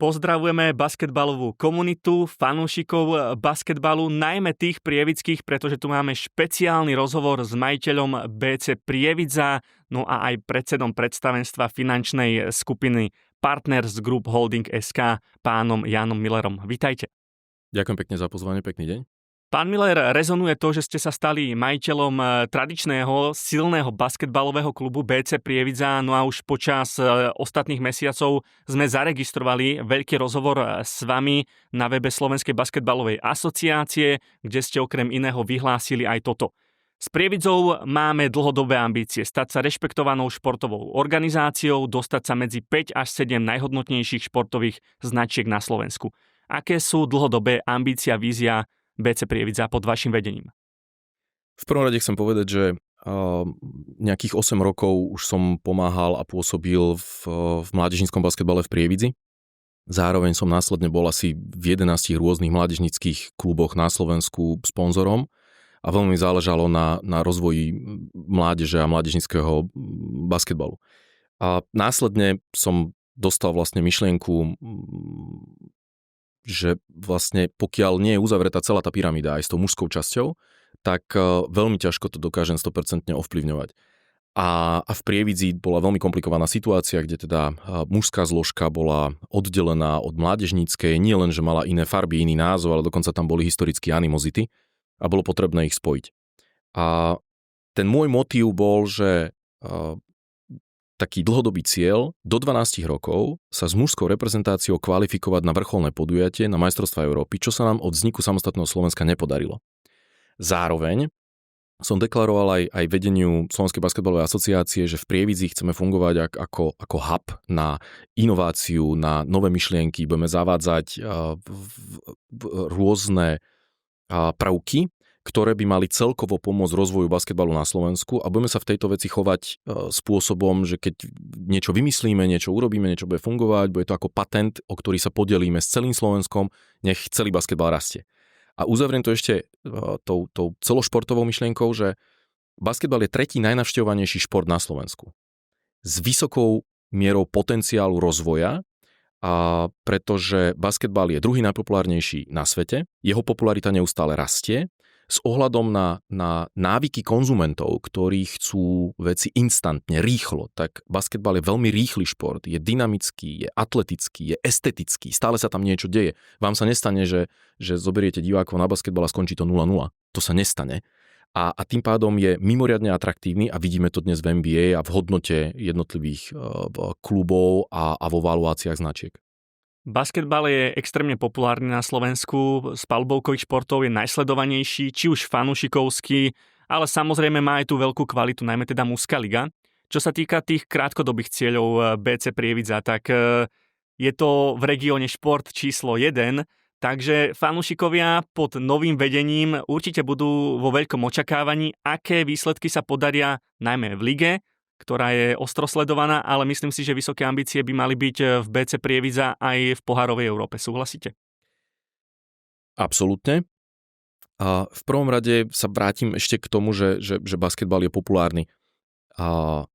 Pozdravujeme basketbalovú komunitu, fanúšikov basketbalu, najmä tých prievidských, pretože tu máme špeciálny rozhovor s majiteľom BC Prievidza, no a aj predsedom predstavenstva finančnej skupiny Partners Group Holding SK, pánom Jánom Millerom. Vitajte. Ďakujem pekne za pozvanie, pekný deň. Pán Miller, rezonuje to, že ste sa stali majiteľom tradičného, silného basketbalového klubu BC Prievidza, no a už počas ostatných mesiacov sme zaregistrovali veľký rozhovor s vami na webe Slovenskej basketbalovej asociácie, kde ste okrem iného vyhlásili aj toto. S Prievidzou máme dlhodobé ambície stať sa rešpektovanou športovou organizáciou, dostať sa medzi 5 až 7 najhodnotnejších športových značiek na Slovensku. Aké sú dlhodobé ambície a vízia BC Prievidza pod vašim vedením? V prvom rade chcem povedať, že nejakých 8 rokov už som pomáhal a pôsobil v mládežníckom basketbale v Prievidzi. Zároveň som následne bol asi v 11 rôznych mládežníckych kluboch na Slovensku sponzorom a veľmi záležalo na rozvoji mládeže a mládežníckeho basketbalu. A následne som dostal vlastne myšlienku, že vlastne pokiaľ nie je uzavretá celá tá pyramída aj s tou mužskou časťou, tak veľmi ťažko to dokážem 100% ovplyvňovať. A v Prievidzi bola veľmi komplikovaná situácia, kde teda mužská zložka bola oddelená od mládežníckej, nie len, že mala iné farby, iný názov, ale dokonca tam boli historické animozity a bolo potrebné ich spojiť. A ten môj motív bol, že taký dlhodobý cieľ do 12 rokov sa s mužskou reprezentáciou kvalifikovať na vrcholné podujatie na majstrovstvá Európy, čo sa nám od vzniku samostatného Slovenska nepodarilo. Zároveň som deklaroval aj vedeniu Slovenskej basketbalovej asociácie, že v Prievidzi chceme fungovať ako hub na inováciu, na nové myšlienky, budeme zavádzať rôzne prvky, ktoré by mali celkovo pomôcť rozvoju basketbalu na Slovensku a budeme sa v tejto veci chovať spôsobom, že keď niečo vymyslíme, niečo urobíme, niečo bude fungovať, bude to ako patent, o ktorý sa podelíme s celým Slovenskom, nech celý basketbal rastie. A uzavriem to ešte tou celošportovou myšlienkou, že basketbal je tretí najnavštevovanejší šport na Slovensku. S vysokou mierou potenciálu rozvoja, pretože basketbal je druhý najpopulárnejší na svete, jeho popularita neustále rastie. S ohľadom na návyky konzumentov, ktorí chcú veci instantne, rýchlo, tak basketbal je veľmi rýchly šport, je dynamický, je atletický, je estetický, stále sa tam niečo deje. Vám sa nestane, že zoberiete divákov na basketbal a skončí to 0-0. To sa nestane. A tým pádom je mimoriadne atraktívny a vidíme to dnes v NBA a v hodnote jednotlivých klubov a vo valuáciách značiek. Basketbal je extrémne populárny na Slovensku, z palubovkových športov je najsledovanejší, či už fanúšikovský, ale samozrejme má aj tú veľkú kvalitu, najmä teda mužská liga. Čo sa týka tých krátkodobých cieľov BC Prievidza, tak je to v regióne šport číslo 1, takže fanúšikovia pod novým vedením určite budú vo veľkom očakávaní, aké výsledky sa podaria najmä v lige, ktorá je ostro sledovaná, ale myslím si, že vysoké ambície by mali byť v BC Prievidza aj v pohárovej Európe. Súhlasíte? Absolútne. A v prvom rade sa vrátim ešte k tomu, že basketbal je populárny. Ale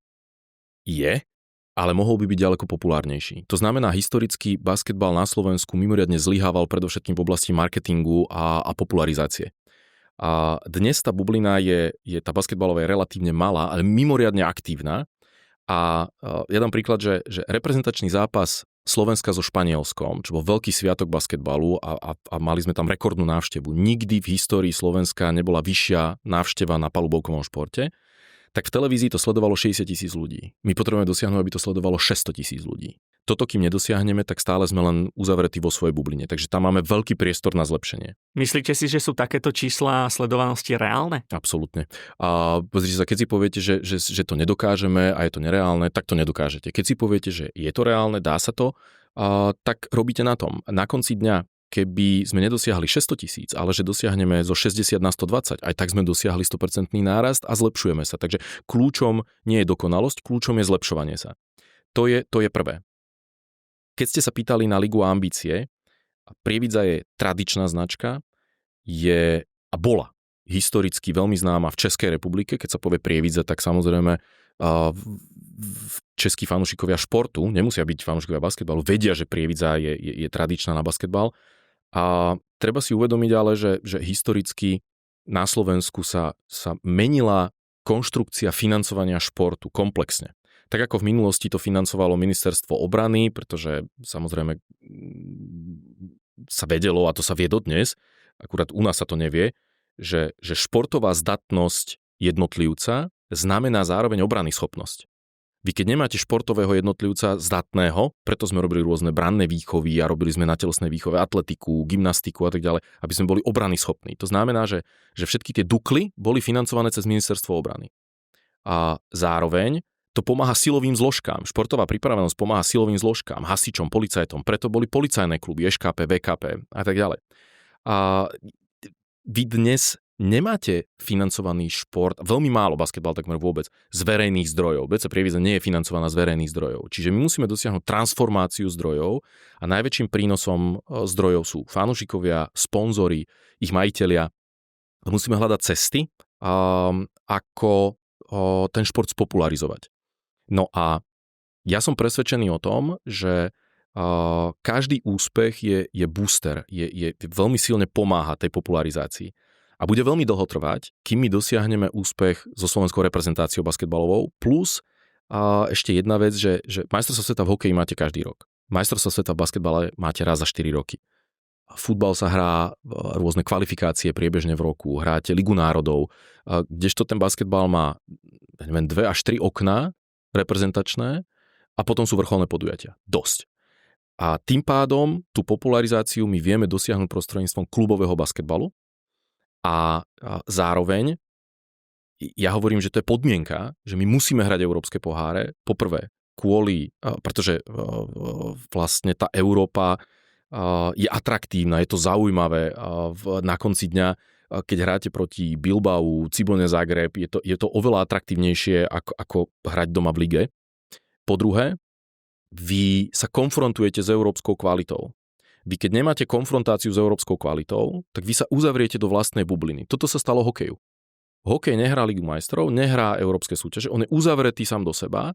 mohol by byť ďaleko populárnejší. To znamená, historicky basketbal na Slovensku mimoriadne zlyhával predovšetkým v oblasti marketingu a popularizácie. A dnes tá bublina tá basketbalová je relatívne malá, ale mimoriadne aktívna. A ja dám príklad, že reprezentačný zápas Slovenska so Španielskom, čo bol veľký sviatok basketbalu a mali sme tam rekordnú návštevu. Nikdy v histórii Slovenska nebola vyššia návšteva na palubovkovom športe. Tak v televízii to sledovalo 60 000 ľudí. My potrebujeme dosiahnuť, aby to sledovalo 600 000 ľudí. Toto, kým nedosiahneme, tak stále sme len uzavretí vo svojej bubline. Takže tam máme veľký priestor na zlepšenie. Myslíte si, že sú takéto čísla sledovanosti reálne? Absolútne. A pozrite sa, keď si poviete, že to nedokážeme a je to nereálne, tak to nedokážete. Keď si poviete, že je to reálne, dá sa to, tak robíte na tom. Na konci dňa, keby sme nedosiahli 600 000, ale že dosiahneme zo 60 na 120, aj tak sme dosiahli 100% nárast a zlepšujeme sa. Takže kľúčom nie je dokonalosť, kľúčom je zlepšovanie sa. To je prvé. Keď ste sa pýtali na ligu a ambície, Prievidza je tradičná značka, je a bola historicky veľmi známa v Českej republike. Keď sa povie Prievidza, tak samozrejme v českí fanúšikovia športu, nemusia byť fanúšikovia basketbalu, vedia, že Prievidza je tradičná na basketbal. A treba si uvedomiť ale, že historicky na Slovensku sa menila konštrukcia financovania športu komplexne. Tak ako v minulosti to financovalo ministerstvo obrany, pretože samozrejme sa vedelo, a to sa vie dodnes, akurát u nás sa to nevie, že športová zdatnosť jednotlivca znamená zároveň obranný schopnosť. Vy keď nemáte športového jednotlivca zdatného, preto sme robili rôzne branné výchovy a robili sme na telesnej výchove atletiku, gymnastiku a tak ďalej, aby sme boli obrany schopní. To znamená, že všetky tie dukly boli financované cez ministerstvo obrany. A zároveň to pomáha silovým zložkám. Športová pripravenosť pomáha silovým zložkám, hasičom, policajtom. Preto boli policajné kluby, ŠKP, VKP a tak ďalej. A vy dnes nemáte financovaný šport, veľmi málo basketbal takmer vôbec, z verejných zdrojov. BC Prievidza nie je financovaná z verejných zdrojov. Čiže my musíme dosiahnuť transformáciu zdrojov a najväčším prínosom zdrojov sú fanúšikovia, sponzori, ich majitelia. Musíme hľadať cesty, ako ten šport spopularizovať. No a ja som presvedčený o tom, že každý úspech je booster, je veľmi silne pomáha tej popularizácii. A bude veľmi dlho trvať, kým my dosiahneme úspech so slovenskou reprezentáciou basketbalovou. Plus ešte jedna vec, že majstrovstvá sveta v hokeji máte každý rok. Majstrovstvá sveta v basketbale máte raz za 4 roky. Futbal sa hrá rôzne kvalifikácie priebežne v roku, hráte Ligu národov, kdežto ten basketbal má 2 až 3 okná reprezentačné a potom sú vrcholné podujatia. Dosť. A tým pádom tú popularizáciu my vieme dosiahnuť prostredníctvom klubového basketbalu. A zároveň, ja hovorím, že to je podmienka, že my musíme hrať európske poháre. Poprvé, pretože vlastne tá Európa je atraktívna, je to zaujímavé. Na konci dňa, keď hráte proti Bilbao, Cibone Zagreb, je to oveľa atraktívnejšie, ako hrať doma v lige. Po druhé, vy sa konfrontujete s európskou kvalitou. Vy keď nemáte konfrontáciu s európskou kvalitou, tak vy sa uzavriete do vlastnej bubliny. Toto sa stalo hokeju. Hokej nehrá Ligu majstrov, nehrá európske súťaže, on je uzavretý sám do seba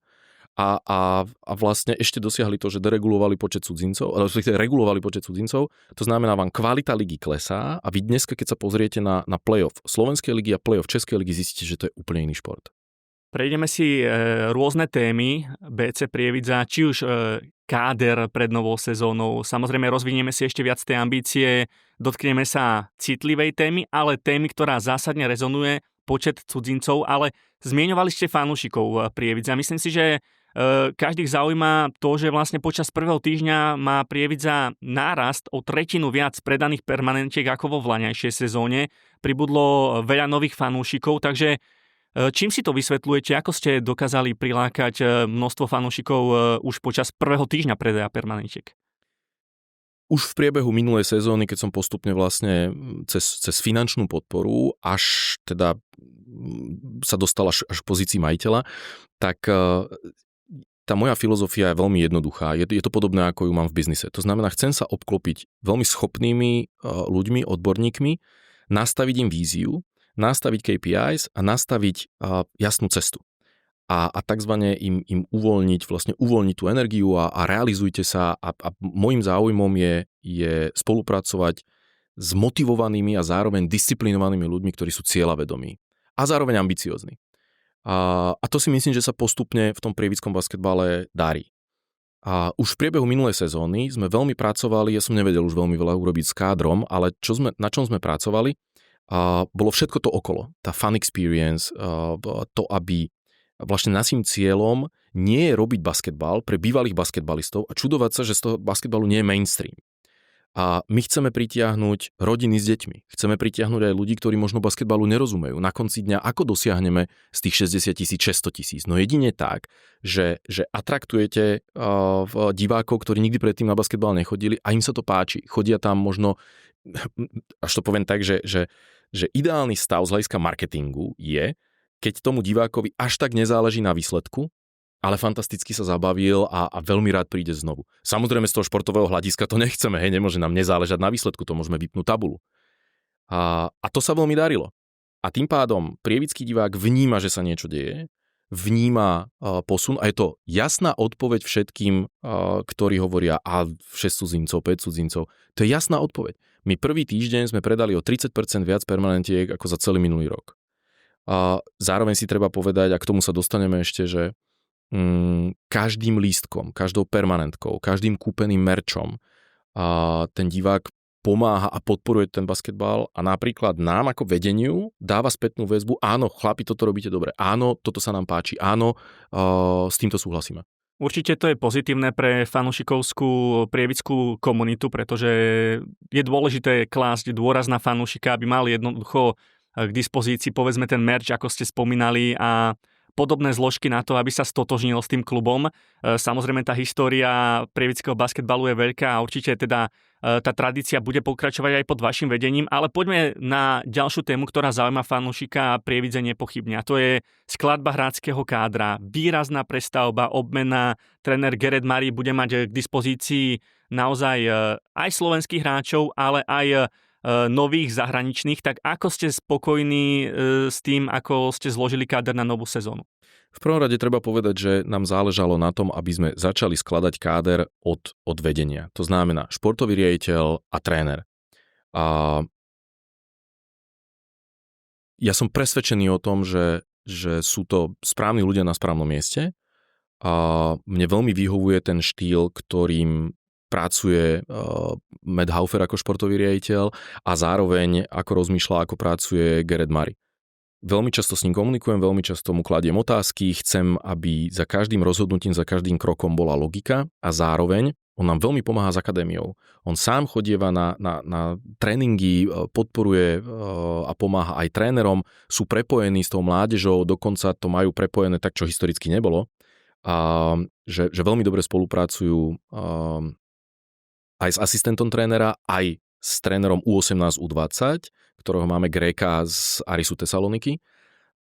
a vlastne ešte dosiahli to, že regulovali počet cudzincov. To znamená, vám kvalita ligy klesá a vy dneska, keď sa pozriete na playoff slovenskej ligy a playoff českej ligy, zistíte, že to je úplne iný šport. Prejdeme si rôzne témy BC Prievidza, či už káder pred novou sezónou. Samozrejme, rozvinieme si ešte viac tej ambície, dotkneme sa citlivej témy, ale témy, ktorá zásadne rezonuje, počet cudzincov, ale zmieňovali ste fanúšikov Prievidza. Myslím si, že každých zaujíma to, že vlastne počas prvého týždňa má Prievidza nárast o 1/3 viac predaných permanentiek ako vo vlaňajšej sezóne. Pribudlo veľa nových fanúšikov, takže čím si to vysvetľujete? Ako ste dokázali prilákať množstvo fanúšikov už počas prvého týždňa predaja permanentiek? Už v priebehu minulej sezóny, keď som postupne vlastne cez finančnú podporu až teda sa dostal až k pozícii majiteľa, tak tá moja filozofia je veľmi jednoduchá. Je to podobné, ako ju mám v biznise. To znamená, chcem sa obklopiť veľmi schopnými ľuďmi, odborníkmi, nastaviť im víziu, nastaviť KPIs a nastaviť jasnú cestu. A takzvané im uvoľniť tú energiu a realizujte sa. A môjim záujmom je spolupracovať s motivovanými a zároveň disciplinovanými ľuďmi, ktorí sú cieľavedomí a zároveň ambiciózni. A to si myslím, že sa postupne v tom prievickom basketbale darí. A už v priebehu minulej sezóny sme veľmi pracovali, ja som nevedel už veľmi veľa urobiť s kádrom, ale na čom sme pracovali, bolo všetko to okolo. Tá fun experience, to, aby vlastne naším cieľom nie je robiť basketbal pre bývalých basketbalistov a čudovať sa, že z toho basketbalu nie je mainstream. A my chceme pritiahnuť rodiny s deťmi. Chceme pritiahnuť aj ľudí, ktorí možno basketbalu nerozumejú. Na konci dňa, ako dosiahneme z tých 60 000, 600 000? No jedine tak, že atraktujete divákov, ktorí nikdy predtým na basketbal nechodili a im sa to páči. Chodia tam možno, až to poviem tak, že ideálny stav z hľadiska marketingu je, keď tomu divákovi až tak nezáleží na výsledku, ale fantasticky sa zabavil a veľmi rád príde znovu. Samozrejme z toho športového hľadiska to nechceme, nemôže nám nezáležať na výsledku, to môžeme vypnúť tabulu. A to sa veľmi darilo. A tým pádom prievický divák vníma, že sa niečo deje, vníma posun a je to jasná odpoveď všetkým, ktorí hovoria a 6 cudzincov, 5 cudzincov. To je jasná odpoveď. My prvý týždeň sme predali o 30% viac permanentiek ako za celý minulý rok. A zároveň si treba povedať, a k tomu sa dostaneme ešte, že každým lístkom, každou permanentkou, každým kúpeným merčom ten divák pomáha a podporuje ten basketbal a napríklad nám ako vedeniu dáva spätnú väzbu, áno, chlapi, toto robíte dobre, áno, toto sa nám páči, áno, s týmto súhlasíme. Určite to je pozitívne pre fanúšikovskú prievickú komunitu, pretože je dôležité klásť dôraz na fanúšika, aby mal jednoducho k dispozícii povedzme ten merch, ako ste spomínali, a podobné zložky na to, aby sa stotožnil s tým klubom. Samozrejme tá história prievického basketbalu je veľká a určite teda tá tradícia bude pokračovať aj pod vašim vedením, ale poďme na ďalšiu tému, ktorá zaujíma fanúšika a Prievidze nepochybne. A to je skladba hráčskeho kádra, výrazná prestavba, obmena. Tréner Gerrit Murray bude mať k dispozícii naozaj aj slovenských hráčov, ale aj nových zahraničných. Tak ako ste spokojní s tým, ako ste zložili káder na novú sezónu? V prvom rade treba povedať, že nám záležalo na tom, aby sme začali skladať káder od vedenia. To znamená športový riaditeľ a tréner. A ja som presvedčený o tom, že sú to správni ľudia na správnom mieste. A mne veľmi vyhovuje ten štýl, ktorým pracuje Matt Haufer ako športový riaditeľ a zároveň ako rozmýšľa, ako pracuje Gerrit Murray. Veľmi často s ním komunikujem, veľmi často mu kladiem otázky, chcem, aby za každým rozhodnutím, za každým krokom bola logika a zároveň on nám veľmi pomáha s akadémiou. On sám chodieva na tréningy, podporuje a pomáha aj trénerom, sú prepojení s tou mládežou, dokonca to majú prepojené tak, čo historicky nebolo. A že veľmi dobre spolupracujú aj s asistentom trénera, aj s trénerom U18, U20, ktorého máme Gréka z Arisu Tesaloniky.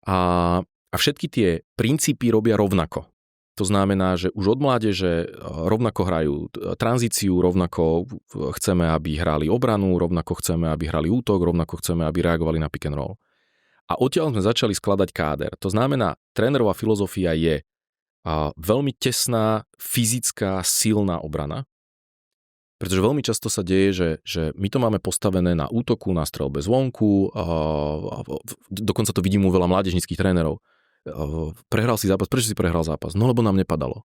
A všetky tie princípy robia rovnako. To znamená, že už od mládeže rovnako hrajú tranzíciu, rovnako chceme, aby hrali obranu, rovnako chceme, aby hrali útok, rovnako chceme, aby reagovali na pick and roll. A odtiaľ sme začali skladať káder. To znamená, trénerová filozofia je veľmi tesná, fyzická, silná obrana. Pretože veľmi často sa deje, že my to máme postavené na útoku, na streľbe zvonku, dokonca to vidím u veľa mládežníckych trénerov. Prehral si zápas, prečo si prehral zápas? No lebo nám nepadalo.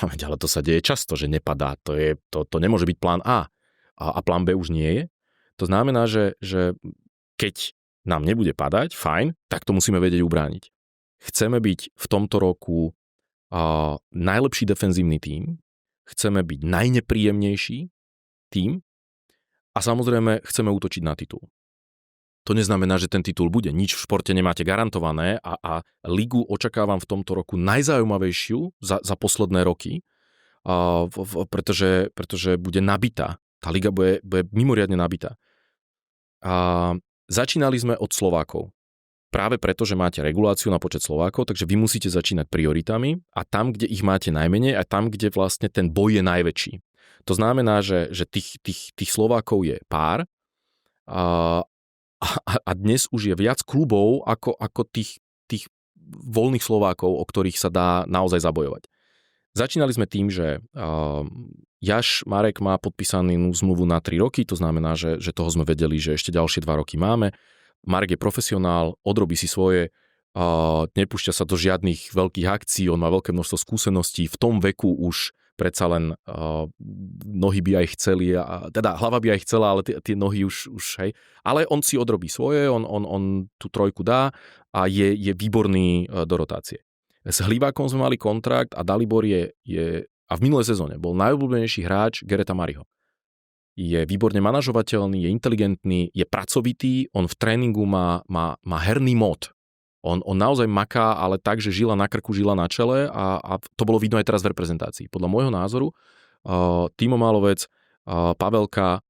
Ale to sa deje často, že nepadá. To nemôže byť plán A. A plán B už nie je. To znamená, že keď nám nebude padať, fajn, tak to musíme vedieť ubrániť. Chceme byť v tomto roku najlepší defenzívny tím, chceme byť najnepríjemnejší tým a samozrejme chceme útočiť na titul. To neznamená, že ten titul bude. Nič v športe nemáte garantované a ligu očakávam v tomto roku najzaujímavejšiu za posledné roky, pretože bude nabitá. Tá liga bude mimoriadne nabitá. Začínali sme od Slovákov. Práve preto, že máte reguláciu na počet Slovákov, takže vy musíte začínať prioritami a tam, kde ich máte najmenej a tam, kde vlastne ten boj je najväčší. To znamená, že tých Slovákov je pár a dnes už je viac klubov ako tých voľných Slovákov, o ktorých sa dá naozaj zabojovať. Začínali sme tým, že Jaš Marek má podpísanú zmluvu na 3 roky, to znamená, že toho sme vedeli, že ešte ďalšie 2 roky máme. Marek je profesionál, odrobí si svoje, nepúšťa sa do žiadnych veľkých akcií, on má veľké množstvo skúseností, v tom veku už predsa len nohy by aj chceli, teda hlava by aj chcela, ale tie nohy už hej. Ale on si odrobí svoje, on tú 3 dá a je výborný do rotácie. S Hlivákom sme mali kontrakt a Dalibor je a v minulej sezóne bol najobľúbenejší hráč Gerrita Murrayho. Je výborne manažovateľný, je inteligentný, je pracovitý, on v tréningu má herný mód. On naozaj maká, ale tak, že žila na krku, žila na čele a to bolo vidno aj teraz v reprezentácii. Podľa môjho názoru Timo Málovec, Pavelka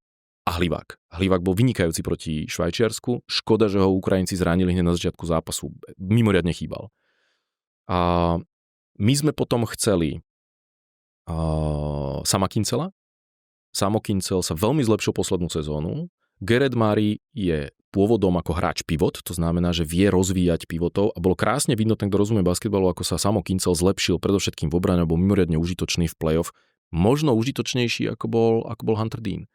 a Hlivák. Hlivák bol vynikajúci proti Švajčiarsku. Škoda, že ho Ukrajinci zranili hneď na začiatku zápasu. Mimoriadne chýbal. A my sme potom chceli Sama Kincela. Samo Kincel sa veľmi zlepšil poslednú sezónu. Gerard Murray je pôvodom ako hráč pivot, to znamená, že vie rozvíjať pivotov a bolo krásne vidno, ten, kto rozumie basketbalu, ako sa Samo Kincel zlepšil predovšetkým v obrane, bol mimoriadne užitočný v playoff, možno užitočnejší ako bol Hunter Dean.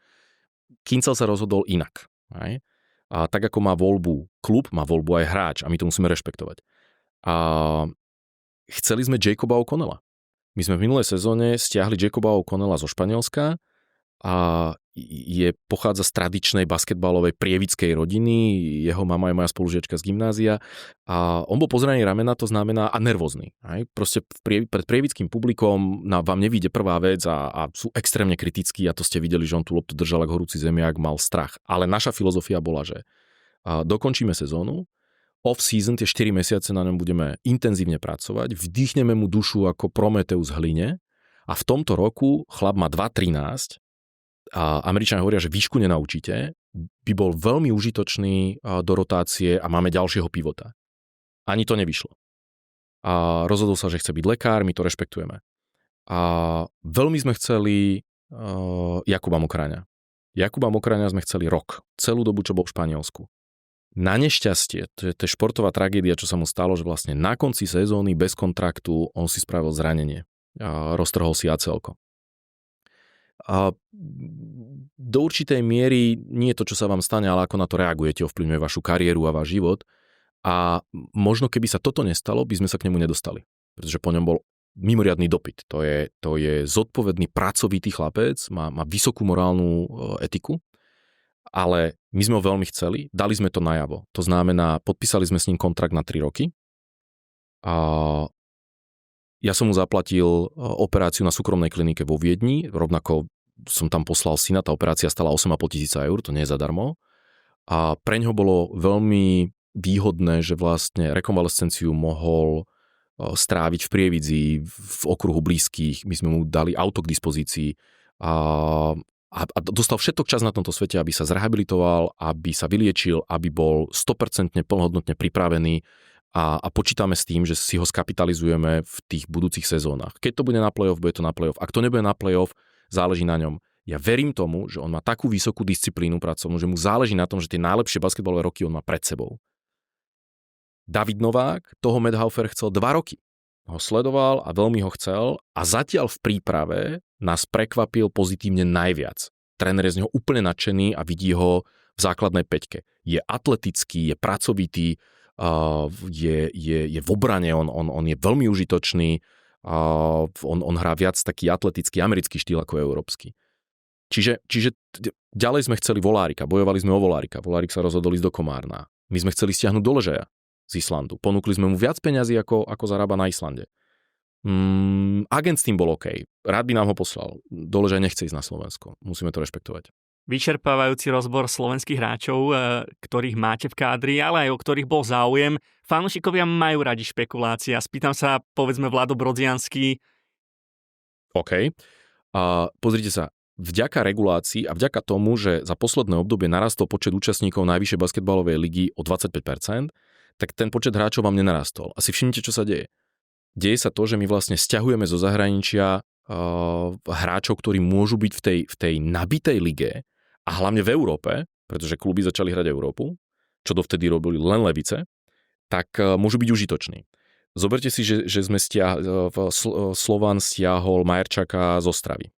Kincel sa rozhodol inak. Aj? A tak ako má voľbu klub, má voľbu aj hráč a my to musíme rešpektovať. A chceli sme Jacoba O'Connella. My sme v minulej sezóne stiahli Jacoba O'Connella zo Španielska a pochádza z tradičnej basketbalovej prievidskej rodiny, jeho mama je moja spolužiačka z gymnázia a on bol po zranení ramena, to znamená a nervózny. Aj? Proste pred prievidským publikom vám nevíde prvá vec a sú extrémne kritickí a to ste videli, že on tú loptu držal ako horúci zemiak, mal strach. Ale naša filozofia bola, že dokončíme sezónu, off-season, tie 4 mesiace na ňom budeme intenzívne pracovať, vdýchneme mu dušu ako Prometeus hline a v tomto roku chlap má 2,13 a Američania hovoria, že výšku nenaučíte, by bol veľmi užitočný do rotácie a máme ďalšieho pivota. Ani to nevyšlo. A rozhodol sa, že chce byť lekár, my to rešpektujeme. A veľmi sme chceli Jakuba Mokráňa. Jakuba Mokráňa sme chceli rok. Celú dobu, čo bol v Španielsku. Na nešťastie, to je športová tragédia, čo sa mu stalo, že vlastne na konci sezóny bez kontraktu on si spravil zranenie. Roztrhol si ACL-ko. A do určitej miery nie je to, čo sa vám stane, ale ako na to reagujete, ovplyvňuje vašu kariéru a váš život. A možno keby sa toto nestalo, by sme sa k nemu nedostali. Pretože po ňom bol mimoriadny dopyt. To je zodpovedný, pracovitý chlapec, má vysokú morálnu etiku, ale my sme ho veľmi chceli, dali sme to najavo. To znamená, podpísali sme s ním kontrakt na 3 roky a ja som mu zaplatil operáciu na súkromnej klinike vo Viedni, rovnako som tam poslal syna, tá operácia stala 8,5 000 eur, to nie je zadarmo. A preňho bolo veľmi výhodné, že vlastne rekonvalescenciu mohol stráviť v Prievidzi, v okruhu blízkych, my sme mu dali auto k dispozícii a dostal všetok čas na tomto svete, aby sa zrehabilitoval, aby sa vyliečil, aby bol 100% plnohodnotne pripravený a počítame s tým, že si ho skapitalizujeme v tých budúcich sezónach. Keď to bude na playoff, bude to na playoff. Ak to nebude na playoff, záleží na ňom. Ja verím tomu, že on má takú vysokú disciplínu pracovnú, že mu záleží na tom, že tie najlepšie basketbalové roky on má pred sebou. David Novák, toho Matt Haufer chcel 2 roky. Ho sledoval a veľmi ho chcel a zatiaľ v príprave nás prekvapil pozitívne najviac. Tréner je z neho úplne nadšený a vidí ho v základnej peťke. Je atletický, je pracovitý, je v obrane, on je veľmi užitočný, on hrá viac taký atletický americký štýl ako európsky. Čiže ďalej sme chceli Volárika, bojovali sme o Volárika. Volárik sa rozhodol ísť do Komárna. My sme chceli stiahnuť Doležeja z Islandu. Ponúkli sme mu viac peňazí, ako zarába na Islande. Agent s tým bol OK. Rád by nám ho poslal. Doležej nechce ísť na Slovensko. Musíme to rešpektovať. Vyčerpávajúci rozbor slovenských hráčov, ktorých máte v kádri, ale aj o ktorých bol záujem. Fanúšikovia majú radi špekulácie. Spýtam sa, povedzme, Vlado Brodziansky. OK. Pozrite sa, vďaka regulácii a vďaka tomu, že za posledné obdobie narastol počet účastníkov najvyššej basketbalovej ligy o 25%, tak ten počet hráčov vám nenarastol. A si všimnite, čo sa deje. Deje sa to, že my vlastne sťahujeme zo zahraničia hráčov, ktorí môžu byť v tej nabitej lige a hlavne v Európe, pretože kluby začali hrať Európu, čo dovtedy robili len levice, tak môžu byť užitoční. Zoberte si, že sme Slovan stiahol Majerčaka z Ostravy.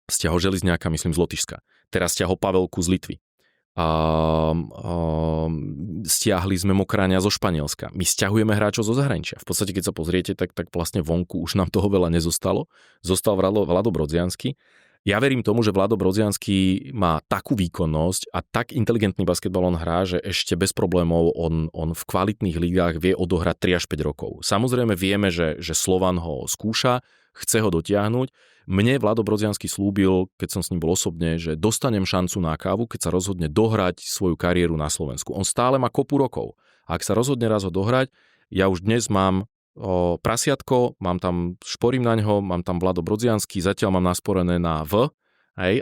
Stiahol Želizňáka, myslím, z Lotyšska. Teraz stiahol Pavelku z Litvy. Stiahli sme Mokráňa zo Španielska. My stiahujeme hráčov zo zahraničia. V podstate, keď sa pozriete, tak vlastne vonku už nám toho veľa nezostalo. Zostal Vlado Brodziansky. Ja verím tomu, že Vlado Brodziansky má takú výkonnosť a tak inteligentný basketbal on hrá, že ešte bez problémov on v kvalitných ligách vie odohrať 3 až 5 rokov. Samozrejme vieme, že Slovan ho skúša, chce ho dotiahnuť. Mne Vlado Brodziansky slúbil, keď som s ním bol osobne, že dostanem šancu na kávu, keď sa rozhodne dohrať svoju kariéru na Slovensku. On stále má kopu rokov. A ak sa rozhodne raz ho dohrať, ja už dnes mám prasiatko, mám tam, šporím na ňo, mám tam Vlado Brodziansky, zatiaľ mám nasporené na V,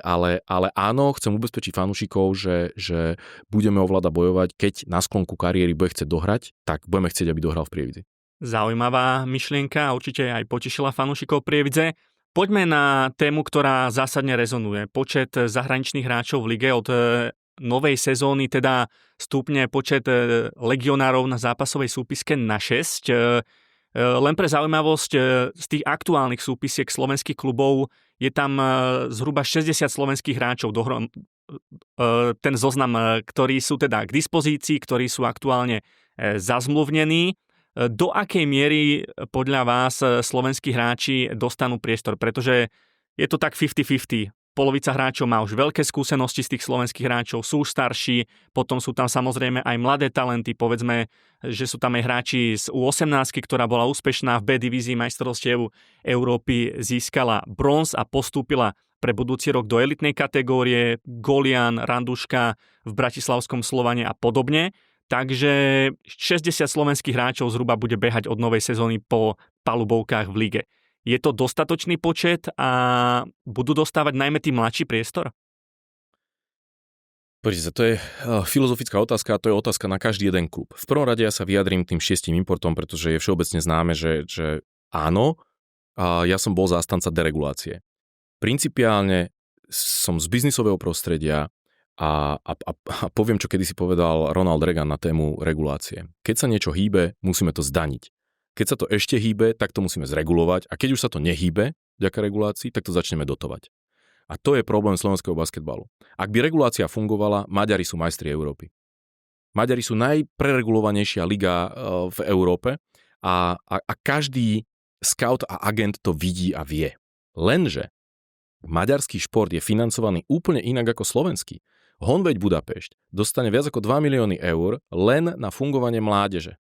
ale áno, chcem ubezpečiť fanúšikov, že budeme o Vlada bojovať, keď na sklonku kariéry bude chcieť dohrať, tak budeme chcieť, aby dohral v Prievidzi. Zaujímavá myšlienka, určite aj potešila fanúšikov Prievidze. Poďme na tému, ktorá zásadne rezonuje. Počet zahraničných hráčov v lige od novej sezóny teda stúpne počet legionárov na zápasovej súpiske na 6. Len pre zaujímavosť, z tých aktuálnych súpisiek slovenských klubov je tam zhruba 60 slovenských hráčov ten zoznam, ktorí sú teda k dispozícii, ktorí sú aktuálne zazmluvnení. Do akej miery podľa vás slovenskí hráči dostanú priestor? Pretože je to tak 50-50. Polovica hráčov má už veľké skúsenosti z tých slovenských hráčov, sú už starší, potom sú tam samozrejme aj mladé talenty, povedzme, že sú tam aj hráči z U18, ktorá bola úspešná v B divízii majstrovstiev Európy, získala bronz a postúpila pre budúci rok do elitnej kategórie, Golian, Randuška v bratislavskom Slovane a podobne. Takže 60 slovenských hráčov zhruba bude behať od novej sezóny po palubovkách v lige. Je to dostatočný počet a budú dostávať najmä tí mladší priestor? Poďte, to je filozofická otázka a to je otázka na každý jeden klub. V prvom rade ja sa vyjadrím tým 6 importom, pretože je všeobecne známe, že áno, ja som bol zástanca deregulácie. Principiálne som z biznisového prostredia a poviem, čo kedysi povedal Ronald Reagan na tému regulácie. Keď sa niečo hýbe, musíme to zdaniť. Keď sa to ešte hýbe, tak to musíme zregulovať a keď už sa to nehýbe vďaka regulácii, tak to začneme dotovať. A to je problém slovenského basketbalu. Ak by regulácia fungovala, Maďari sú majstri Európy. Maďari sú najpreregulovanejšia liga v Európe a každý scout a agent to vidí a vie. Lenže maďarský šport je financovaný úplne inak ako slovenský. Honvéď Budapešť dostane viac ako 2 milióny eur len na fungovanie mládeže.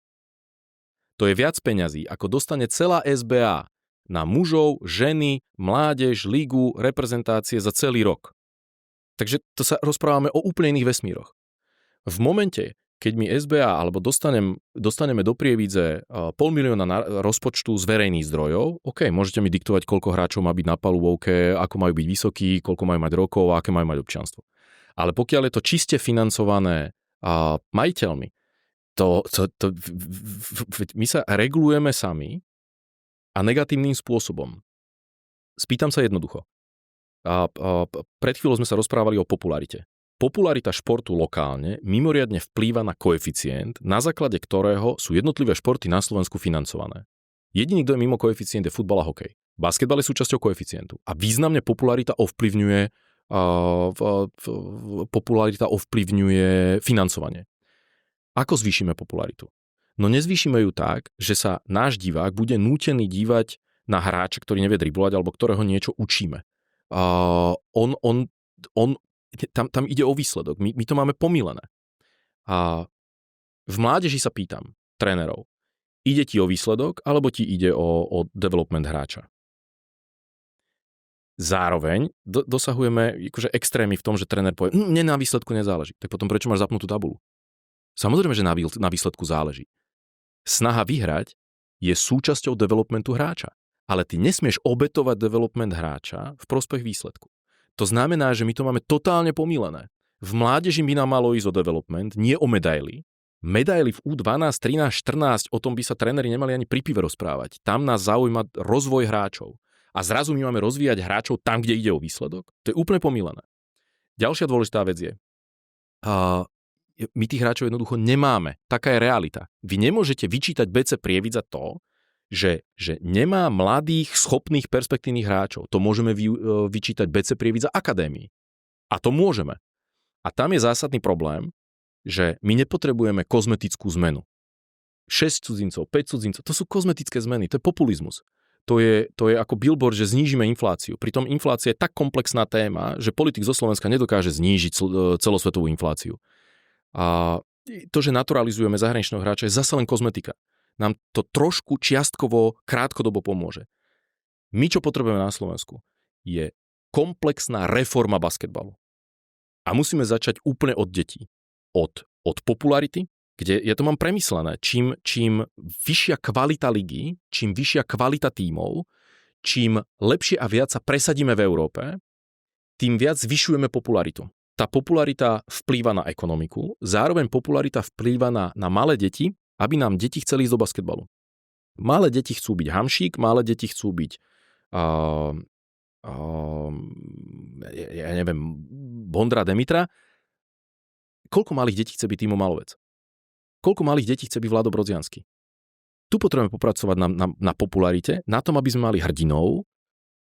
To je viac peňazí, ako dostane celá SBA na mužov, ženy, mládež, ligu, reprezentácie za celý rok. Takže to sa rozprávame o úplne iných vesmíroch. V momente, keď mi SBA alebo dostaneme do Prievidze 500 000 rozpočtu z verejných zdrojov, OK, môžete mi diktovať, koľko hráčov má byť na palubovke, ako majú byť vysokí, koľko majú mať rokov a aké majú mať občianstvo. Ale pokiaľ je to čiste financované majiteľmi, my sa regulujeme sami a negatívnym spôsobom. Spýtam sa jednoducho. Pred chvíľou sme sa rozprávali o popularite. Popularita športu lokálne mimoriadne vplýva na koeficient, na základe ktorého sú jednotlivé športy na Slovensku financované. Jediný, kto je mimo koeficient, je futbal a hokej. Basketbal je súčasťou koeficientu. A významne popularita ovplyvňuje financovanie. Ako zvýšime popularitu? No nezvýšime ju tak, že sa náš divák bude nútený dívať na hráča, ktorý nevie driblovať alebo ktorého niečo učíme. Tam ide o výsledok. My to máme pomýlené. A v mládeži sa pýtam trénerov, ide ti o výsledok alebo ti ide o development hráča? Zároveň dosahujeme akože extrémy v tom, že tréner povie, mne na výsledku nezáleží. Tak potom prečo máš zapnutú tabuľu? Samozrejme, že na výsledku záleží. Snaha vyhrať je súčasťou developmentu hráča. Ale ty nesmieš obetovať development hráča v prospech výsledku. To znamená, že my to máme totálne pomýlené. V mládeži by nám malo ísť o development, nie o medaily. Medaily v U12, 13, 14, o tom by sa tréneri nemali ani pri pive rozprávať. Tam nás zaujíma rozvoj hráčov. A zrazu my máme rozvíjať hráčov tam, kde ide o výsledok. To je úplne pomýlené. Ďalšia dôležitá vec je, my tých hráčov jednoducho nemáme. Taká je realita. Vy nemôžete vyčítať BC Prievidza to, že nemá mladých, schopných, perspektívnych hráčov. To môžeme vyčítať BC Prievidza akadémii. A to môžeme. A tam je zásadný problém, že my nepotrebujeme kozmetickú zmenu. 6 cudzincov, 5 cudzincov, to sú kozmetické zmeny, to je populizmus. To je ako billboard, že znížime infláciu. Pritom inflácia je tak komplexná téma, že politik zo Slovenska nedokáže znížiť celosvetovú infláciu. A to, že naturalizujeme zahraničného hráča, je zase len kozmetika. Nám to trošku čiastkovo, krátkodobo pomôže. My, čo potrebujeme na Slovensku, je komplexná reforma basketbalu. A musíme začať úplne od detí. Od popularity, kde ja to mám premyslené. Čím vyššia kvalita ligy, čím vyššia kvalita tímov, čím lepšie a viac sa presadíme v Európe, tým viac zvyšujeme popularitu. Tá popularita vplýva na ekonomiku, zároveň popularita vplýva na malé deti, aby nám deti chceli ísť do basketbalu. Malé deti chcú byť Hamšík, malé deti chcú byť ja neviem, Bondra Demitra koľko malých detí chce byť Timo Malovec? Koľko malých detí chce byť Vlado Brodziansky? Tu potrebujeme popracovať na popularite, na tom, aby sme mali hrdinov,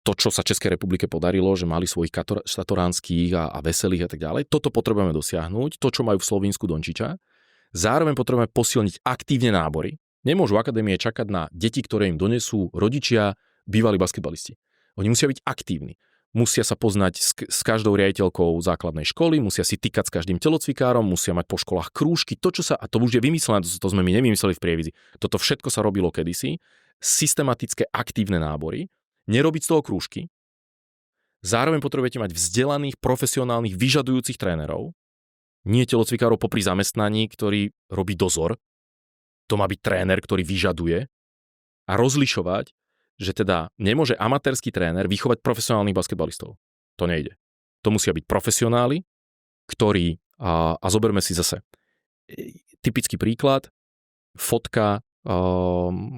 to, čo sa Českej republike podarilo, že mali svojich štatoránskych a veselých a tak ďalej. Toto potrebujeme dosiahnuť, to, čo majú v Slovinsku Dončiča. Zároveň potrebujeme posilniť aktívne nábory. Nemôžu akadémie čakať na deti, ktoré im donesú rodičia, bývalí basketbalisti. Oni musia byť aktívni. Musia sa poznať s každou riaditeľkou základnej školy, musia si tykať s každým telocvikárom, musia mať po školách krúžky, a to už je vymyslené, to sme my nevymysleli v Prievidzi. Toto všetko sa robilo kedysi, systematické aktívne nábory, nerobiť z toho krúžky. Zároveň potrebujete mať vzdelaných, profesionálnych, vyžadujúcich trénerov, nie telocvikárov popri zamestnaní, ktorý robí dozor. To má byť tréner, ktorý vyžaduje a rozlišovať, že teda nemôže amatérsky tréner vychovať profesionálnych basketbalistov. To nejde. To musia byť profesionáli, ktorí, a zoberme si zase typický príklad, fotka,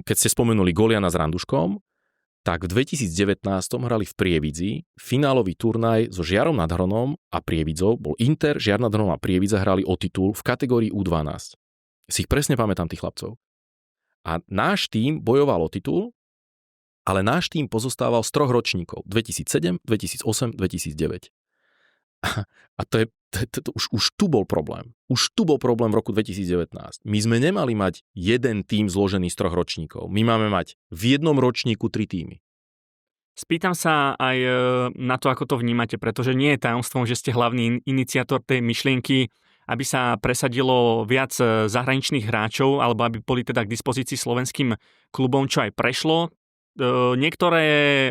keď ste spomenuli Goliana s Randuškom, tak v 2019 hrali v Prievidzi finálový turnaj so Žiarom nad Hronom a Prievidzou, bol Inter, Žiar nad Hronom a Prievidza hrali o titul v kategórii U12. Si ich presne pamätám, tých chlapcov. A náš tím bojoval o titul, ale náš tím pozostával z 3 ročníkov. 2007, 2008, 2009. A už tu bol problém. Už tu bol problém v roku 2019. My sme nemali mať jeden tím zložený z 3 ročníkov. My máme mať v jednom ročníku 3 tímy. Spýtam sa aj na to, ako to vnímate, pretože nie je tajomstvom, že ste hlavný iniciátor tej myšlienky, aby sa presadilo viac zahraničných hráčov, alebo aby boli teda k dispozícii slovenským klubom, čo aj prešlo. Niektoré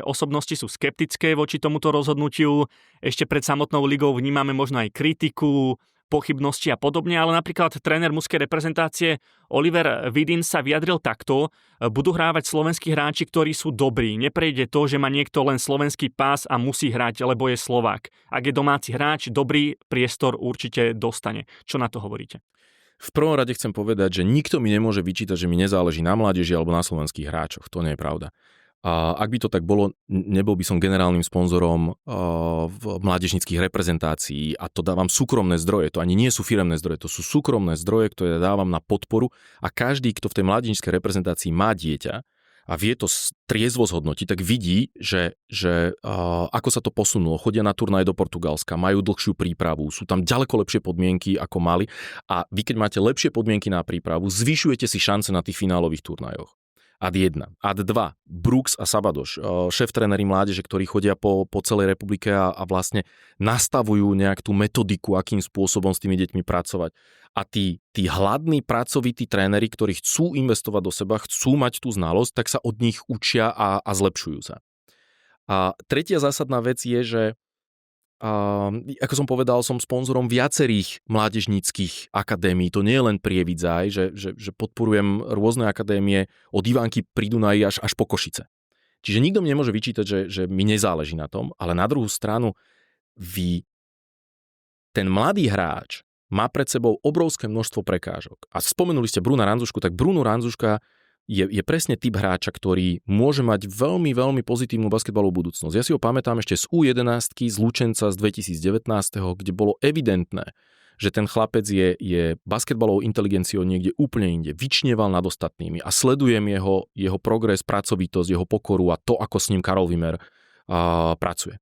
osobnosti sú skeptické voči tomuto rozhodnutiu. Ešte pred samotnou ligou vnímame možno aj kritiku, pochybnosti a podobne, ale napríklad tréner mužskej reprezentácie Oliver Vidin sa vyjadril takto: budú hrávať slovenskí hráči, ktorí sú dobrí. Neprejde to, že má niekto len slovenský pás a musí hrať, lebo je Slovák. Ak je domáci hráč, dobrý priestor určite dostane. Čo na to hovoríte? V prvom rade chcem povedať, že nikto mi nemôže vyčítať, že mi nezáleží na mládeži alebo na slovenských hráčoch. To nie je pravda. A ak by to tak bolo, nebol by som generálnym sponzorom v mládežníckych reprezentácií, a to dávam súkromné zdroje. To ani nie sú firemné zdroje, to sú súkromné zdroje, ktoré dávam na podporu, a každý, kto v tej mládežníckej reprezentácii má dieťa a vie to triezvo zhodnotiť, tak vidí, že ako sa to posunulo. Chodia na turnaj do Portugalska, majú dlhšiu prípravu, sú tam ďaleko lepšie podmienky, ako mali, a vy, keď máte lepšie podmienky na prípravu, zvyšujete si šance na tých finálových turnajoch. Ad 1. Ad 2. Brooks a Sabadoš, šéf-tréneri mládeže, ktorí chodia po celej republike a vlastne nastavujú nejak tú metodiku, akým spôsobom s tými deťmi pracovať. A tí hladní, pracovití tréneri, ktorí chcú investovať do seba, chcú mať tú znalosť, tak sa od nich učia a zlepšujú sa. A tretia zásadná vec je, že ako som povedal, som sponzorom viacerých mládežníckych akadémií. To nie je len Prievidza, že podporujem rôzne akadémie od Ivánky pri Dunaji až po Košice. Čiže nikto mi nemôže vyčítať, že mi nezáleží na tom, ale na druhú stranu ten mladý hráč má pred sebou obrovské množstvo prekážok. A spomenuli ste Bruna Ranzušku, tak Bruno Ranzuška je presne typ hráča, ktorý môže mať veľmi, veľmi pozitívnu basketbalovú budúcnosť. Ja si ho pamätám ešte z U11 z Lučenca z 2019, kde bolo evidentné, že ten chlapec je basketbalovou inteligenciou niekde úplne inde. Vyčnieval nad ostatnými a sledujem jeho progres, pracovitosť, jeho pokoru a to, ako s ním Karol Vimer pracuje.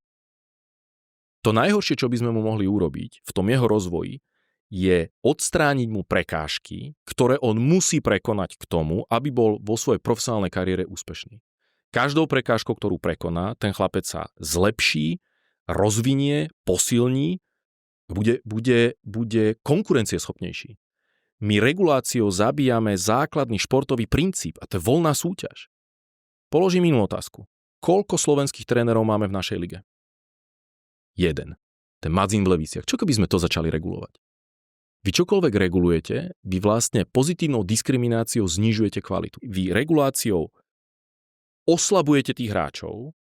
To najhoršie, čo by sme mu mohli urobiť v tom jeho rozvoji, je odstrániť mu prekážky, ktoré on musí prekonať k tomu, aby bol vo svojej profesionálnej kariére úspešný. Každou prekážkou, ktorú prekoná, ten chlapec sa zlepší, rozvinie, posilní, bude konkurencieschopnejší. My reguláciou zabíjame základný športový princíp, a to je voľná súťaž. Položím inú otázku. Koľko slovenských trénerov máme v našej lige? 1. Ten Madzin v Leviciach. Čo keby sme to začali regulovať? Vy čokoľvek regulujete, vy vlastne pozitívnou diskrimináciou znižujete kvalitu. Vy reguláciou oslabujete tých hráčov.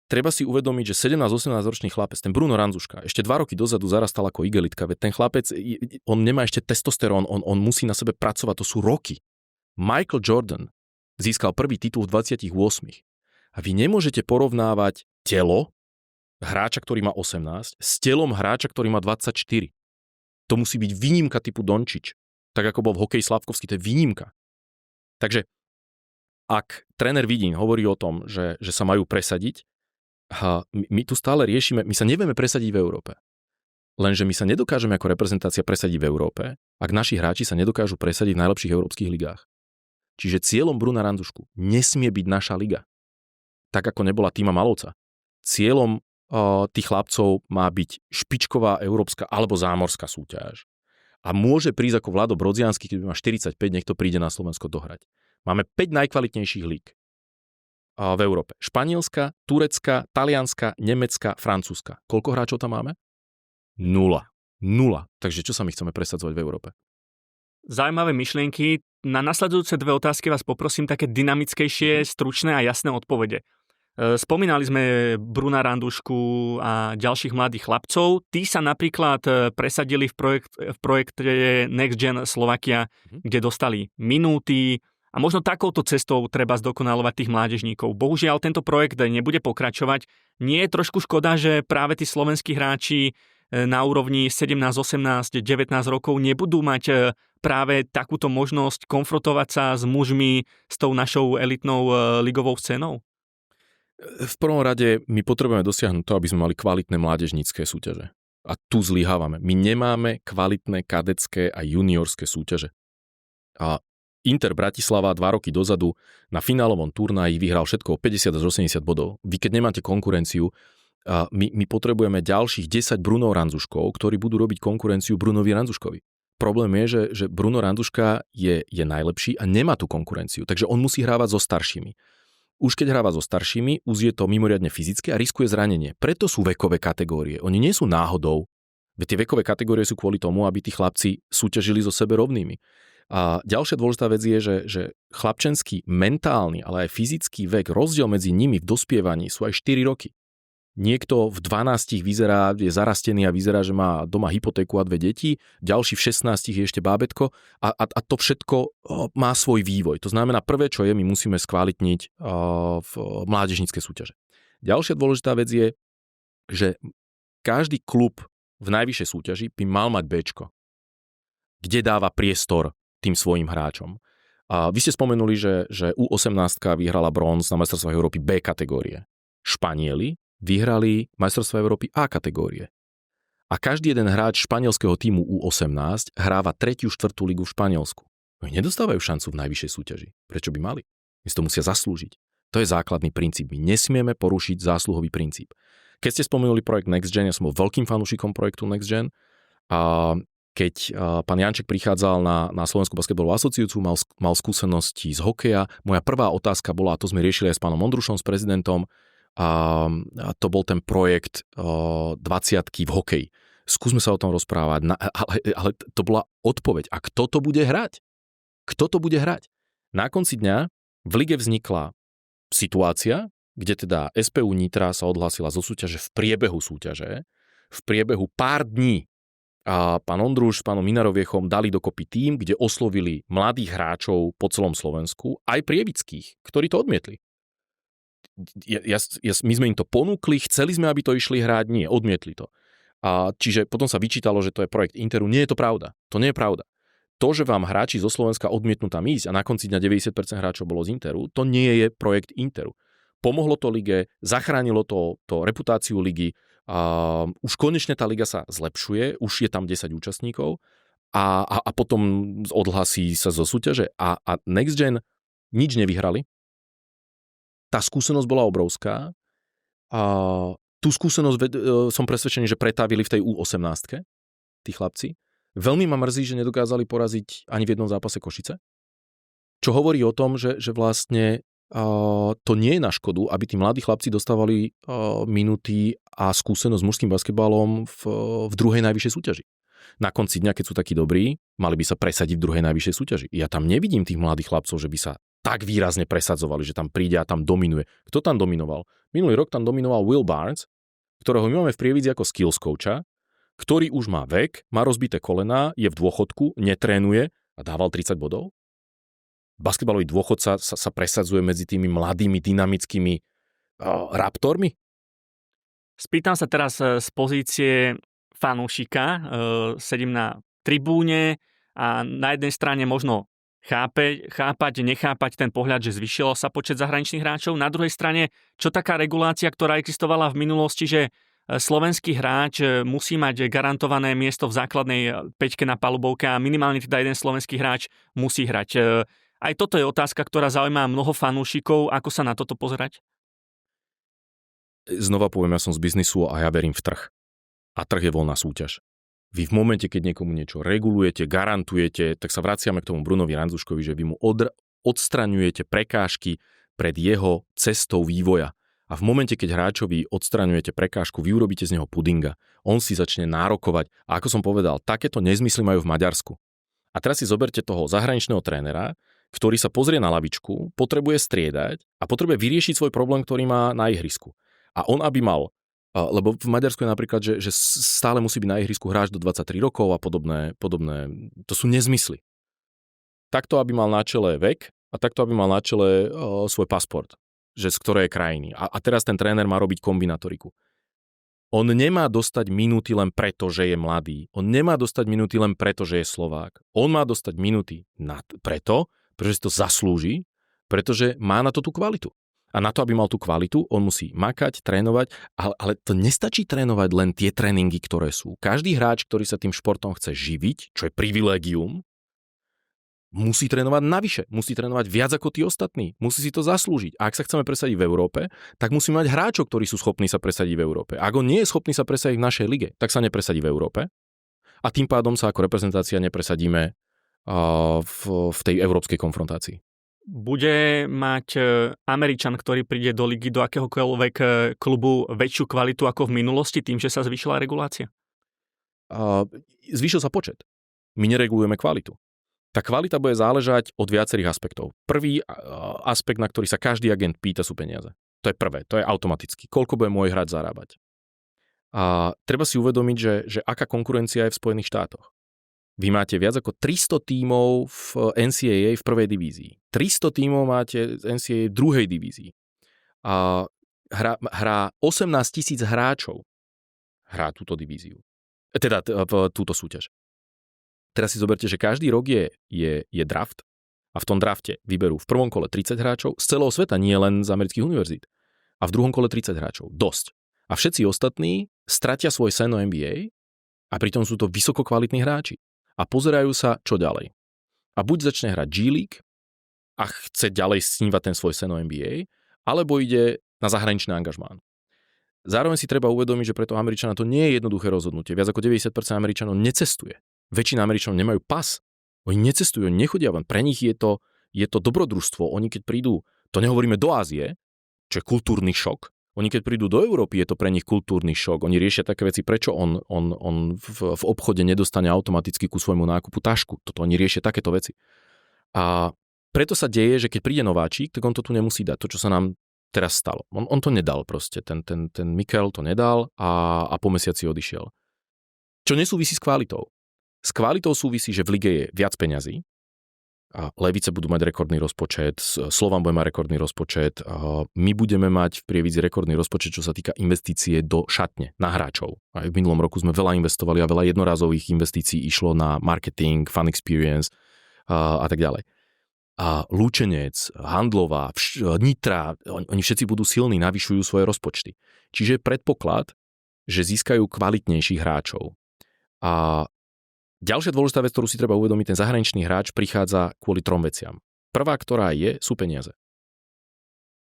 Treba si uvedomiť, že 17-18 ročný chlapec, ten Bruno Ranzuška, ešte 2 roky dozadu zarastal ako igelitka, veď ten chlapec, on nemá ešte testosterón, on musí na sebe pracovať, to sú roky. Michael Jordan získal prvý titul v 28. A vy nemôžete porovnávať telo hráča, ktorý má 18, s telom hráča, ktorý má 24. To musí byť výnimka typu Dončič. Tak ako bol v hokeji Slávkovský, to je výnimka. Takže ak tréner Vidín hovorí o tom, že sa majú presadiť, my tu stále riešime, my sa nevieme presadiť v Európe. Lenže my sa nedokážeme ako reprezentácia presadiť v Európe, ak naši hráči sa nedokážu presadiť v najlepších európskych ligách. Čiže cieľom Bruna Randušku nesmie byť naša liga. Tak ako nebola Týma Malovca. Cieľom tých chlapcov má byť špičková európska alebo zámorská súťaž. A môže prísť ako Vlado Brodziansky, keď má 45, nech to príde na Slovensko dohrať. Máme 5 najkvalitnejších líg v Európe. Španielska, Turecka, Talianska, Nemecka, Francúzska. Koľko hráčov tam máme? 0. Takže čo sa my chceme presadzovať v Európe? Zaujímavé myšlienky. Na nasledujúce 2 otázky vás poprosím také dynamickejšie, stručné a jasné odpovede. Spomínali sme Bruna Randušku a ďalších mladých chlapcov. Tí sa napríklad presadili v projekte Next Gen Slovakia, kde dostali minúty a možno takouto cestou treba zdokonalovať tých mládežníkov. Bohužiaľ, tento projekt nebude pokračovať. Nie je trošku škoda, že práve tí slovenskí hráči na úrovni 17, 18, 19 rokov nebudú mať práve takúto možnosť konfrontovať sa s mužmi, s tou našou elitnou ligovou scénou? V prvom rade my potrebujeme dosiahnuť to, aby sme mali kvalitné mládežnícke súťaže. A tu zlyhávame. My nemáme kvalitné kadetské a juniorské súťaže. A Inter Bratislava 2 roky dozadu na finálovom turnaji vyhral všetko o 50 až 80 bodov. Vy keď nemáte konkurenciu, my potrebujeme ďalších 10 Brunov Randuškov, ktorí budú robiť konkurenciu Brunovi Randuškovi. Problém je, že Bruno Randuška je najlepší a nemá tú konkurenciu, takže on musí hrávať so staršími. Už keď hráva so staršími, už je to mimoriadne fyzické a riskuje zranenie. Preto sú vekové kategórie. Oni nie sú náhodou. Veď tie vekové kategórie sú kvôli tomu, aby tí chlapci súťažili so sebe rovnými. A ďalšia dôležitá vec je, že chlapčenský, mentálny, ale aj fyzický vek, rozdiel medzi nimi v dospievaní sú aj 4 roky. Niekto v 12 vyzerá, je zarastený a vyzerá, že má doma hypotéku a 2 deti, ďalší v 16 je ešte bábätko a to všetko má svoj vývoj. To znamená, prvé, čo je, my musíme skvalitniť v mládežnícke súťaže. Ďalšia dôležitá vec je, že každý klub v najvyššej súťaži by mal mať Bčko, kde dáva priestor tým svojim hráčom. A vy ste spomenuli, že U18 vyhrala bronz na majstrovstvách Európy B kategórie. Španieli vyhrali majstrovstvá Európy A kategórie. A každý jeden hráč španielského týmu U18 hráva 3., 4. ligu v Španielsku. Oni nedostávajú šancu v najvyššej súťaži. Prečo by mali? My si to musia zaslúžiť. To je základný princíp. My nesmieme porušiť zásluhový princíp. Keď ste spomenuli projekt Next Gen, ja som bol veľkým fanúšikom projektu Next Gen. A keď pán Janček prichádzal na Slovenskú basketbalovú asociáciu, mal skúsenosti z hokeja. Moja prvá otázka bola, a to sme riešili aj s pánom Ondrušom, s prezidentom, a to bol ten projekt 20-ky v hokeji. Skúsme sa o tom rozprávať, ale to bola odpoveď. A kto to bude hrať? Kto to bude hrať? Na konci dňa v lige vznikla situácia, kde teda SPU Nitra sa odhlásila zo súťaže v priebehu súťaže. V priebehu pár dní a pán Ondruš s pánom Minaroviechom dali dokopy tým, kde oslovili mladých hráčov po celom Slovensku, aj prievických, ktorí to odmietli. My sme im to ponúkli, chceli sme, aby to išli hrať, nie, odmietli to. A čiže potom sa vyčítalo, že to je projekt Interu. Nie je to pravda. To nie je pravda. To, že vám hráči zo Slovenska odmietnú tam ísť a na konci dňa 90% hráčov bolo z Interu, to nie je projekt Interu. Pomohlo to lige, zachránilo to reputáciu ligy a už konečne tá liga sa zlepšuje, už je tam 10 účastníkov a potom odhlasí sa zo súťaže a Next Gen nič nevyhrali. Tá skúsenosť bola obrovská a tú skúsenosť som presvedčený, že pretavili v tej U18, tí chlapci. Veľmi ma mrzí, že nedokázali poraziť ani v jednom zápase Košice. Čo hovorí o tom, že vlastne to nie je na škodu, aby tí mladí chlapci dostávali minúty a skúsenosť s mužským basketbalom v druhej najvyššej súťaži. Na konci dňa, keď sú takí dobrí, mali by sa presadiť v druhej najvyššej súťaži. Ja tam nevidím tých mladých chlapcov, že by sa tak výrazne presadzovali, že tam príde a tam dominuje. Kto tam dominoval? Minulý rok tam dominoval Will Barnes, ktorého my máme v Prievidzi ako skills coacha, ktorý už má vek, má rozbité kolená, je v dôchodku, netrénuje a dával 30 bodov. Basketbalový dôchodca sa presadzuje medzi tými mladými, dynamickými raptormi? Spýtam sa teraz z pozície fanúšika, sedím na tribúne a na jednej strane možno chápať, nechápať ten pohľad, že zvyšilo sa počet zahraničných hráčov. Na druhej strane, čo taká regulácia, ktorá existovala v minulosti, že slovenský hráč musí mať garantované miesto v základnej peťke na palubovke a minimálne teda jeden slovenský hráč musí hrať. Aj toto je otázka, ktorá zaujíma mnoho fanúšikov. Ako sa na toto pozerať? Znova poviem, ja som z biznisu a ja verím v trh. A trh je voľná súťaž. Vy v momente, keď niekomu niečo regulujete, garantujete, tak sa vraciame k tomu Brunovi Randzuškovi, že vy mu odstraňujete prekážky pred jeho cestou vývoja. A v momente, keď hráčovi odstraňujete prekážku, vy urobíte z neho pudinga. On si začne nárokovať. A ako som povedal, takéto nezmysly majú v Maďarsku. A teraz si zoberte toho zahraničného trénera, ktorý sa pozrie na lavičku, potrebuje striedať a potrebuje vyriešiť svoj problém, ktorý má na ihrisku. A on aby mal, lebo v Maďarsku je napríklad, že stále musí byť na ihrisku hráč do 23 rokov a podobné, to sú nezmysly. Takto, aby mal na čele vek a takto, aby mal na čele svoj pasport, že z ktorej krajiny. A teraz ten tréner má robiť kombinatoriku. On nemá dostať minúty len preto, že je mladý. On nemá dostať minúty len preto, že je Slovák. On má dostať minúty pretože si to zaslúži, pretože má na to tú kvalitu. A na to, aby mal tú kvalitu, on musí makať, trénovať, ale to nestačí trénovať len tie tréningy, ktoré sú. Každý hráč, ktorý sa tým športom chce živiť, čo je privilégium, musí trénovať navyše, musí trénovať viac ako tí ostatní, musí si to zaslúžiť. A ak sa chceme presadiť v Európe, tak musíme mať hráčov, ktorí sú schopní sa presadiť v Európe. Ak on nie je schopný sa presadiť v našej lige, tak sa nepresadí v Európe a tým pádom sa ako reprezentácia nepresadíme v tej európskej konfrontácii. Bude mať Američan, ktorý príde do ligy, do akéhokoľvek klubu väčšiu kvalitu ako v minulosti tým, že sa zvýšila regulácia? Zvýšil sa počet. My neregulujeme kvalitu. Tá kvalita bude záležať od viacerých aspektov. Prvý aspekt, na ktorý sa každý agent pýta, sú peniaze. To je prvé, to je automaticky. Koľko bude môj hráč zarábať? A treba si uvedomiť, že aká konkurencia je v Spojených štátoch. Vy máte viac ako 300 tímov v NCAA v prvej divízii. 300 tímov máte v NCAA v druhej divízii. A hrá 18 000 hráčov. Hrá túto divíziu. Teda túto súťaž. Teraz si zoberte, že každý rok je draft a v tom drafte vyberú v prvom kole 30 hráčov z celého sveta, nie len z amerických univerzít. A v druhom kole 30 hráčov. Dosť. A všetci ostatní stratia svoj seno NBA a pritom sú to vysoko kvalitní hráči. A pozerajú sa, čo ďalej. A buď začne hrať G-League a chce ďalej snívať ten svoj seno NBA, alebo ide na zahraničný angažmán. Zároveň si treba uvedomiť, že pre toho Američana to nie je jednoduché rozhodnutie. Viac ako 90% Američanov necestuje. Väčšina Američanov nemajú pas. Oni necestujú, oni nechodia von. Pre nich je to dobrodružstvo. Oni keď prídu, to nehovoríme do Ázie, čo je kultúrny šok. Oni keď prídu do Európy, je to pre nich kultúrny šok. Oni riešia také veci, prečo on v obchode nedostane automaticky ku svojmu nákupu tašku. Toto oni riešia takéto veci. A preto sa deje, že keď príde nováčik, tak on to tu nemusí dať. To, čo sa nám teraz stalo. On to nedal proste. Ten Mikel to nedal a po mesiaci odišiel. Čo nesúvisí s kvalitou. S kvalitou súvisí, že v lige je viac peňazí. A Levice budú mať rekordný rozpočet, Slovan bude mať rekordný rozpočet, my budeme mať v Prievidzi rekordný rozpočet, čo sa týka investície do šatne, na hráčov. Aj v minulom roku sme veľa investovali a veľa jednorázových investícií išlo na marketing, fan experience a tak ďalej. A Lučenec, Handlová, Nitra, oni všetci budú silní, navyšujú svoje rozpočty. Čiže predpoklad, že získajú kvalitnejších hráčov. A ďalšia dôležitá vec, ktorú si treba uvedomiť, ten zahraničný hráč prichádza kvôli 3 veciam. Prvá, ktorá sú peniaze.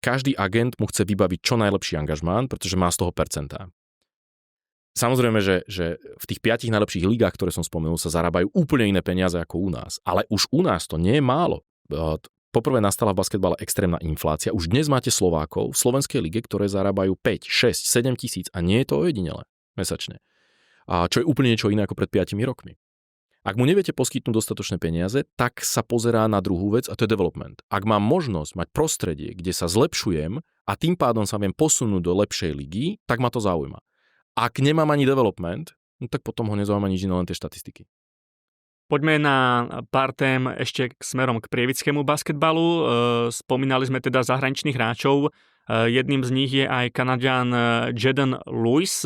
Každý agent mu chce vybaviť čo najlepší angažmán, pretože má z toho percentá. Samozrejme, že v tých 5 najlepších ligách, ktoré som spomenul, sa zarábajú úplne iné peniaze ako u nás. Ale už u nás to nie je málo. Poprvé nastala v basketbale extrémna inflácia. Už dnes máte Slovákov v slovenskej lige, ktoré zarábajú 5, 6, 7 tisíc a nie je to ojedinele mesačne. A čo je úplne niečo iné ako pred 5 rokmi. Ak mu neviete poskytnúť dostatočné peniaze, tak sa pozerá na druhú vec a to je development. Ak mám možnosť mať prostredie, kde sa zlepšujem a tým pádom sa viem posunúť do lepšej ligy, tak ma to zaujíma. Ak nemám ani development, tak potom ho nezaujíma nič iné, len tie štatistiky. Poďme na pár tém ešte smerom k prievickému basketbalu. Spomínali sme teda zahraničných hráčov. Jedným z nich je aj Kanaďan Jaden Lewis,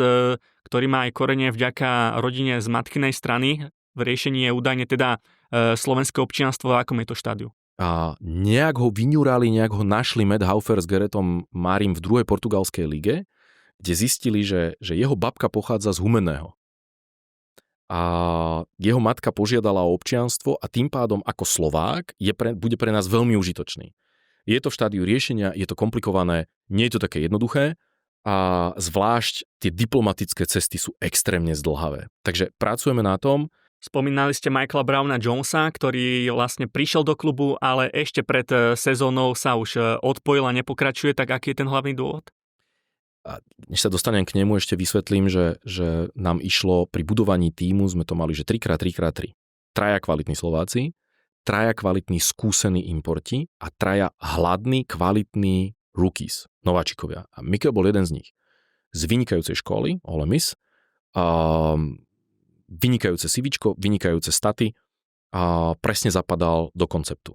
ktorý má aj korene vďaka rodine z matkinej strany. V riešení je údajne teda slovenské občianstvo. V akom je to štádiu? A nejak ho vyňurali, nejak ho našli Matt Haufer s Garethom Marim v druhej portugalskej lige, kde zistili, že jeho babka pochádza z Humenného. A jeho matka požiadala o občianstvo a tým pádom ako Slovák bude pre nás veľmi užitočný. Je to v štádiu riešenia, je to komplikované, nie je to také jednoduché a zvlášť tie diplomatické cesty sú extrémne zdĺhavé. Takže pracujeme na tom. Spomínali ste Michaela Browna Jonesa, ktorý vlastne prišiel do klubu, ale ešte pred sezónou sa už odpojil a nepokračuje, tak aký je ten hlavný dôvod? A než sa dostanem k nemu, ešte vysvetlím, že nám išlo pri budovaní tímu, sme to mali, že 3x3x3. Traja kvalitní Slováci, traja kvalitní skúsení importi a traja hladní, kvalitní rookies, nováčikovia. A Mikel bol jeden z nich. Z vynikajúcej školy, Ole Miss, vynikajúce CVčko, vynikajúce staty a presne zapadal do konceptu.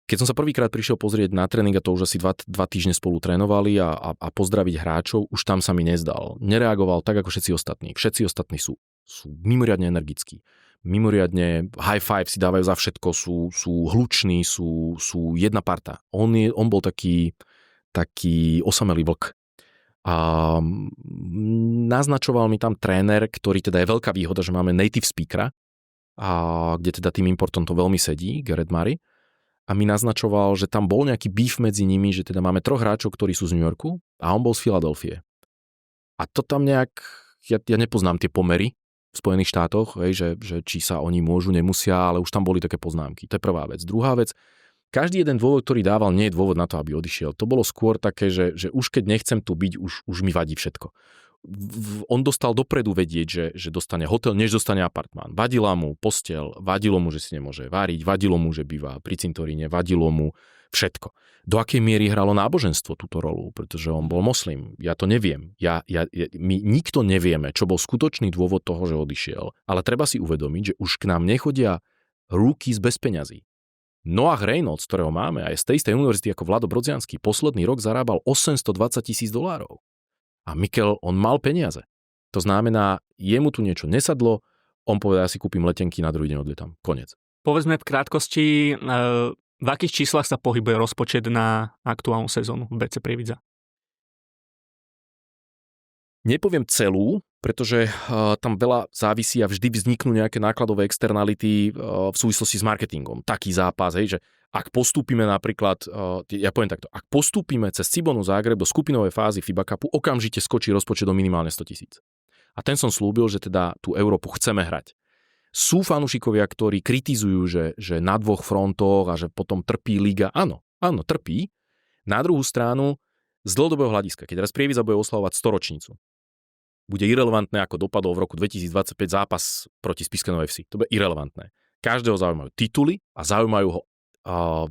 Keď som sa prvýkrát prišiel pozrieť na tréning, a to už asi 2 týždne spolu trénovali a pozdraviť hráčov, už tam sa mi nezdal. Nereagoval tak, ako všetci ostatní. Všetci ostatní sú mimoriadne energickí. Mimoriadne high five si dávajú za všetko, sú hluční, sú jedna parta. On bol taký osamelý vlk. A naznačoval mi tam tréner, ktorý teda je veľká výhoda, že máme native speakera, kde teda tým importom to veľmi sedí, Gareth Murray. A mi naznačoval, že tam bol nejaký beef medzi nimi, že teda máme 3 hráčov, ktorí sú z New Yorku a on bol z Filadelfie. A to tam nejak, ja nepoznám tie pomery v Spojených štátoch, že či sa oni môžu, nemusia, ale už tam boli také poznámky. To je prvá vec. Druhá vec, každý jeden dôvod, ktorý dával, nie je dôvod na to, aby odišiel. To bolo skôr také, že už keď nechcem tu byť, už mi vadí všetko. On dostal dopredu vedieť, že dostane hotel, než dostane apartmán. Vadila mu posteľ, vadilo mu, že si nemôže váriť, vadilo mu, že býva pri cintoríne, vadilo mu všetko. Do akej miery hralo náboženstvo túto rolu, pretože on bol moslim. Ja to neviem. My nikto nevieme, čo bol skutočný dôvod toho, že odišiel. Ale treba si uvedomiť, že už k nám nechodia rookies bez peňazí. Noah Reynolds, ktorého máme, aj z tej istej univerzity ako Vlado Brodziansky, posledný rok zarábal $820,000. A Mikel, on mal peniaze. To znamená, jemu tu niečo nesadlo, on povedal, ja si kúpim letenky, na druhý deň odlietam. Konec. Povedzme v krátkosti, v akých číslach sa pohybuje rozpočet na aktuálnu sezónu v BC Prievidza? Nepoviem celú, pretože tam veľa závisí a vždy vzniknú nejaké nákladové externality v súvislosti s marketingom. Taký zápas, že ak postúpime napríklad, ja poviem takto, ak postúpime cez Cibonu Zágreb do skupinovej fázy FIBA Cupu, okamžite skočí rozpočet do minimálne 100,000. A ten som slúbil, že teda tú Európu chceme hrať. Sú fanúšikovia, ktorí kritizujú, že na 2 frontoch a že potom trpí liga. Áno, trpí. Na druhú stranu, z dlhodobého hľadiska, keď raz Prievidza bude oslavovať 100-ročnicu, bude irelevantné, ako dopadol v roku 2025 zápas proti Spišskému FC. To bude irelevantné. Každého zaujímajú tituly a zaujímajú ho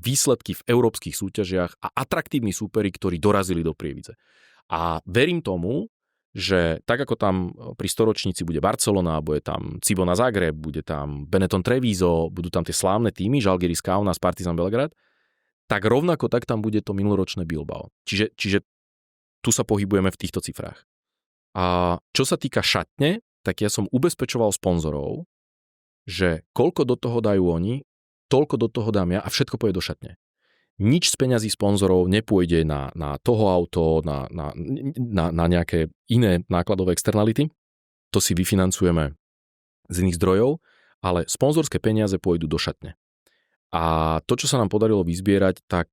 výsledky v európskych súťažiach a atraktívni súperi, ktorí dorazili do Prievidze. A verím tomu, že tak ako tam pri 100-ročnici bude Barcelona, bude tam Cibona Zagreb, bude tam Benetton Treviso, budú tam tie slávne týmy, Žalgiris Kaunas, Partizan Belgrad, tak rovnako tak tam bude to minuloročné Bilbao. Čiže tu sa pohybujeme v týchto cifrách. A čo sa týka šatne, tak ja som ubezpečoval sponzorov, že koľko do toho dajú oni, toľko do toho dám ja a všetko pôjde do šatne. Nič z peňazí sponzorov nepôjde na toho auto, na nejaké iné nákladové externality. To si vyfinancujeme z iných zdrojov, ale sponzorské peniaze pôjdu do šatne. A to, čo sa nám podarilo vyzbierať, tak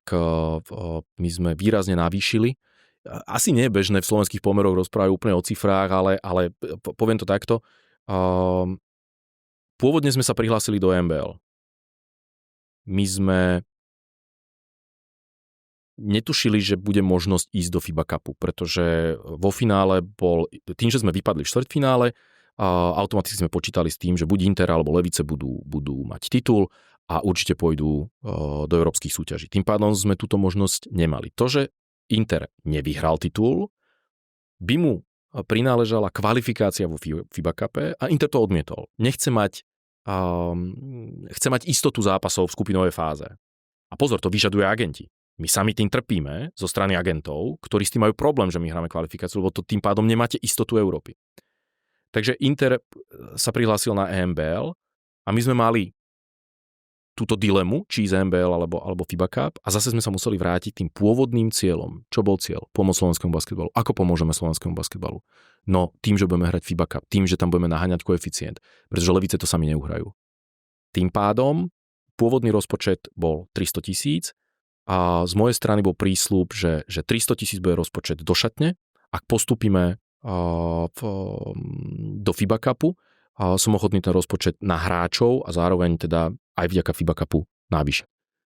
my sme výrazne navýšili. Asi nie je bežné v slovenských pomeroch rozprávajú úplne o cifrách, ale poviem to takto. Pôvodne sme sa prihlásili do MBL. My sme netušili, že bude možnosť ísť do FIBA Cupu, pretože vo finále tým, že sme vypadli v štvrťfinále, automaticky sme počítali s tým, že buď Inter alebo Levice budú mať titul a určite pôjdu do európskych súťaží. Tým pádom sme túto možnosť nemali. To, že Inter nevyhral titul, by mu prináležala kvalifikácia vo FIBA Cupe a Inter to odmietol. Chce mať istotu zápasov v skupinovej fáze. A pozor, to vyžadujú agenti. My sami tým trpíme zo strany agentov, ktorí s tým majú problém, že my hráme kvalifikáciu, lebo to tým pádom nemáte istotu Európy. Takže Inter sa prihlásil na EMBL a my sme mali túto dilemu, či z EMBL alebo FIBA Cup a zase sme sa museli vrátiť tým pôvodným cieľom. Čo bol cieľ? Pomôcť slovenskému basketbalu. Ako pomôžeme slovenskému basketbalu? No tým, že budeme hrať FIBA Cup, tým, že tam budeme naháňať koeficient, pretože Levice to sami neuhrajú. Tým pádom pôvodný rozpočet bol 300 000 a z mojej strany bol prísľub, že 300 000 bude rozpočet do šatne, ak postupíme do FIBA Cupu, som ochotný ten rozpočet na hráčov a zároveň teda aj vďaka FIBA Cupu návyše.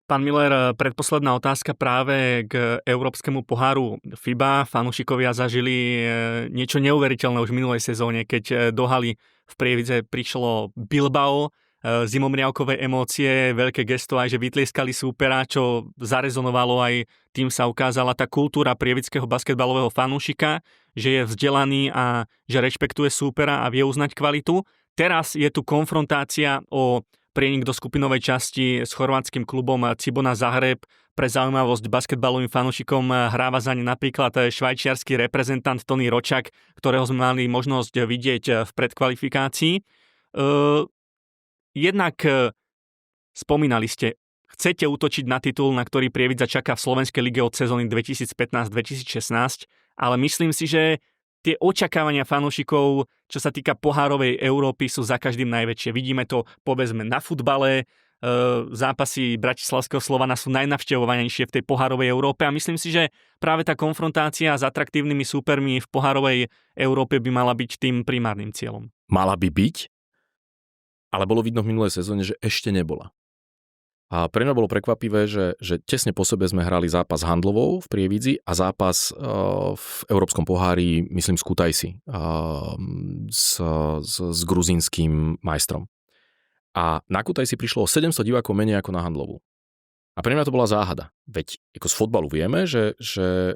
Pán Miller, predposledná otázka práve k Európskemu poháru FIBA. Fanúšikovia zažili niečo neuveriteľné už v minulej sezóne, keď do haly v Prievidze prišlo Bilbao, zimomriavkové emócie, veľké gesto aj, že vytlieskali súpera, čo zarezonovalo aj tým sa ukázala tá kultúra prievidského basketbalového fanúšika, že je vzdelaný a že rešpektuje súpera a vie uznať kvalitu. Teraz je tu konfrontácia o prienik do skupinovej časti s chorvátskym klubom Cibona Zahreb. Pre zaujímavosť basketbalovým fanúšikom hráva za ne napríklad švajčiarsky reprezentant Tony Ročak, ktorého sme mali možnosť vidieť v predkvalifikácii. Jednak spomínali ste, chcete útočiť na titul, na ktorý Prievidza čaká v Slovenskej lige od sezóny 2015-2016, ale myslím si, že tie očakávania fanúšikov, čo sa týka pohárovej Európy, sú za každým najväčšie. Vidíme to, povedzme, na futbale. Zápasy bratislavského Slovana sú najnavštevovanejšie v tej pohárovej Európe a myslím si, že práve tá konfrontácia s atraktívnymi súpermi v pohárovej Európe by mala byť tým primárnym cieľom. Mala by byť, ale bolo vidno v minulej sezóne, že ešte nebola. A pre mňa bolo prekvapivé, že tesne po sebe sme hrali zápas Handlovou v Prievidzi a zápas v Európskom pohári, myslím, z Kutajsi s gruzínskym majstrom. A na Kutajsi prišlo 700 divákov menej ako na Handlovú. A pre mňa to bola záhada. Veď ako z fotbalu vieme, že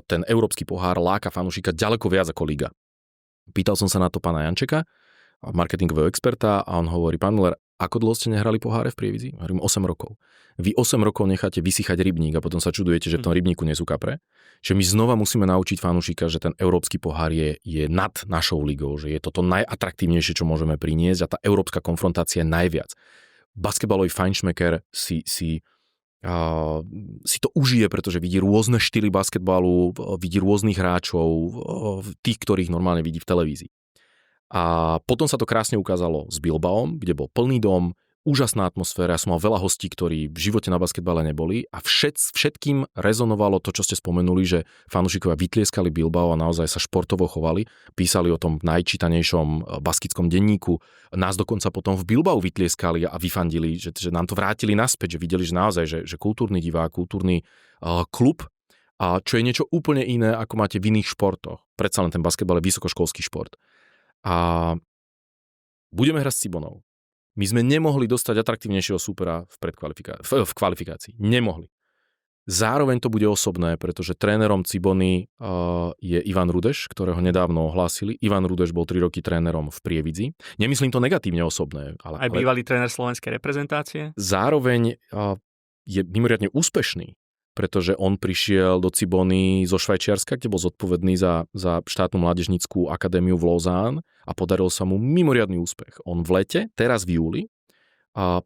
ten Európsky pohár láka fanúšika ďaleko viac ako liga. Pýtal som sa na to pána Jančeka, marketingového experta, a on hovorí: pán Miller, ako dlho ste nehrali poháre v Prievidzi? Hovorím, 8 rokov. Vy 8 rokov necháte vysychať rybník a potom sa čudujete, že v tom rybníku nie sú kapre. Že my znova musíme naučiť fanúšika, že ten Európsky pohár je nad našou ligou, že je to najatraktívnejšie, čo môžeme priniesť, a tá európska konfrontácia je najviac. Basketbalový fajnšmeker si to užije, pretože vidí rôzne štýly basketbalu, vidí rôznych hráčov, tých, ktorých normálne vidí v televízii. A potom sa to krásne ukázalo s Bilbaom, kde bol plný dom, úžasná atmosféra. Ja som mal veľa hostí, ktorí v živote na basketbale neboli, a všetkým rezonovalo to, čo ste spomenuli, že fanúšikovia vytlieskali Bilbao a naozaj sa športovo chovali. Písali o tom v najčítanejšom baskickom denníku. Nás dokonca potom v Bilbao vytlieskali a vyfandili, že nám to vrátili naspäť, že videli, že naozaj, že kultúrny divák, kultúrny klub, a čo je niečo úplne iné, ako máte v iných športoch. Predsa len ten basketbal je vysokoškolský šport. A budeme hrať s Cibonou. My sme nemohli dostať atraktívnejšieho súpera v kvalifikácii. Nemohli. Zároveň to bude osobné, pretože trénerom Cibony je Ivan Rudeš, ktorého nedávno ohlásili. Ivan Rudeš bol 3 roky trénerom v Prievidzi. Nemyslím to negatívne osobné. Aj bývalý tréner slovenskej reprezentácie. Zároveň je mimoriadne úspešný, pretože on prišiel do Cibony zo Švajčiarska, kde bol zodpovedný za štátnu mládežnícku akadémiu v Lausanne, a podaril sa mu mimoriadny úspech. On v lete, teraz v júli,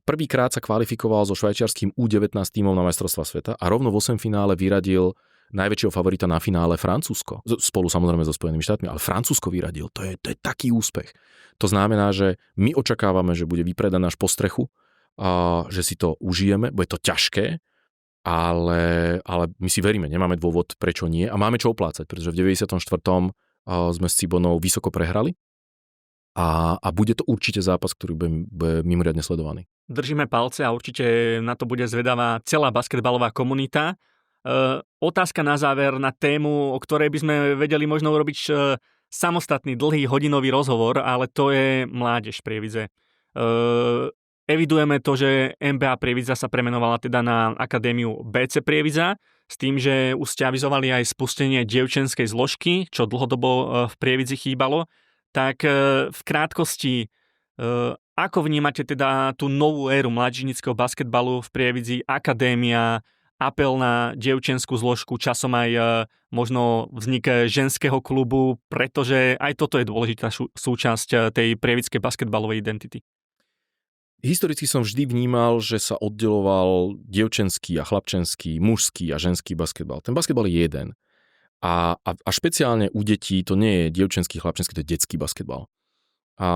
prvýkrát sa kvalifikoval so švajčiarským U19 tímom na majstrovstvá sveta a rovno v 8 finále vyradil najväčšieho favorita na finále Francúzsko. Spolu samozrejme so Spojenými štátmi, ale Francúzsko vyradil. To je taký úspech. To znamená, že my očakávame, že bude vypredaný až po strechu, a že si to užijeme, bude to ťažké, ale my si veríme, nemáme dôvod, prečo nie, a máme čo oplácať, pretože v 94. sme s Cibonou vysoko prehrali a bude to určite zápas, ktorý bude mimoriadne sledovaný. Držíme palce a určite na to bude zvedavá celá basketbalová komunita. Otázka na záver na tému, o ktorej by sme vedeli možno urobiť samostatný dlhý hodinový rozhovor, ale to je mládež Prievidze. Evidujeme to, že NBA Prievidza sa premenovala teda na Akadémiu BC Prievidza, s tým, že už ste avizovali aj spustenie dievčenskej zložky, čo dlhodobo v Prievidzi chýbalo. Tak v krátkosti, ako vnímate teda tú novú éru mládežníckeho basketbalu v Prievidzi, akadémia, apel na dievčenskú zložku, časom aj možno vznik ženského klubu, pretože aj toto je dôležitá súčasť tej prievidskej basketbalovej identity. Historicky som vždy vnímal, že sa oddeloval dievčenský a chlapčenský, mužský a ženský basketbal. Ten basketbal je jeden. A špeciálne u detí to nie je dievčenský, chlapčenský, to je detský basketbal. A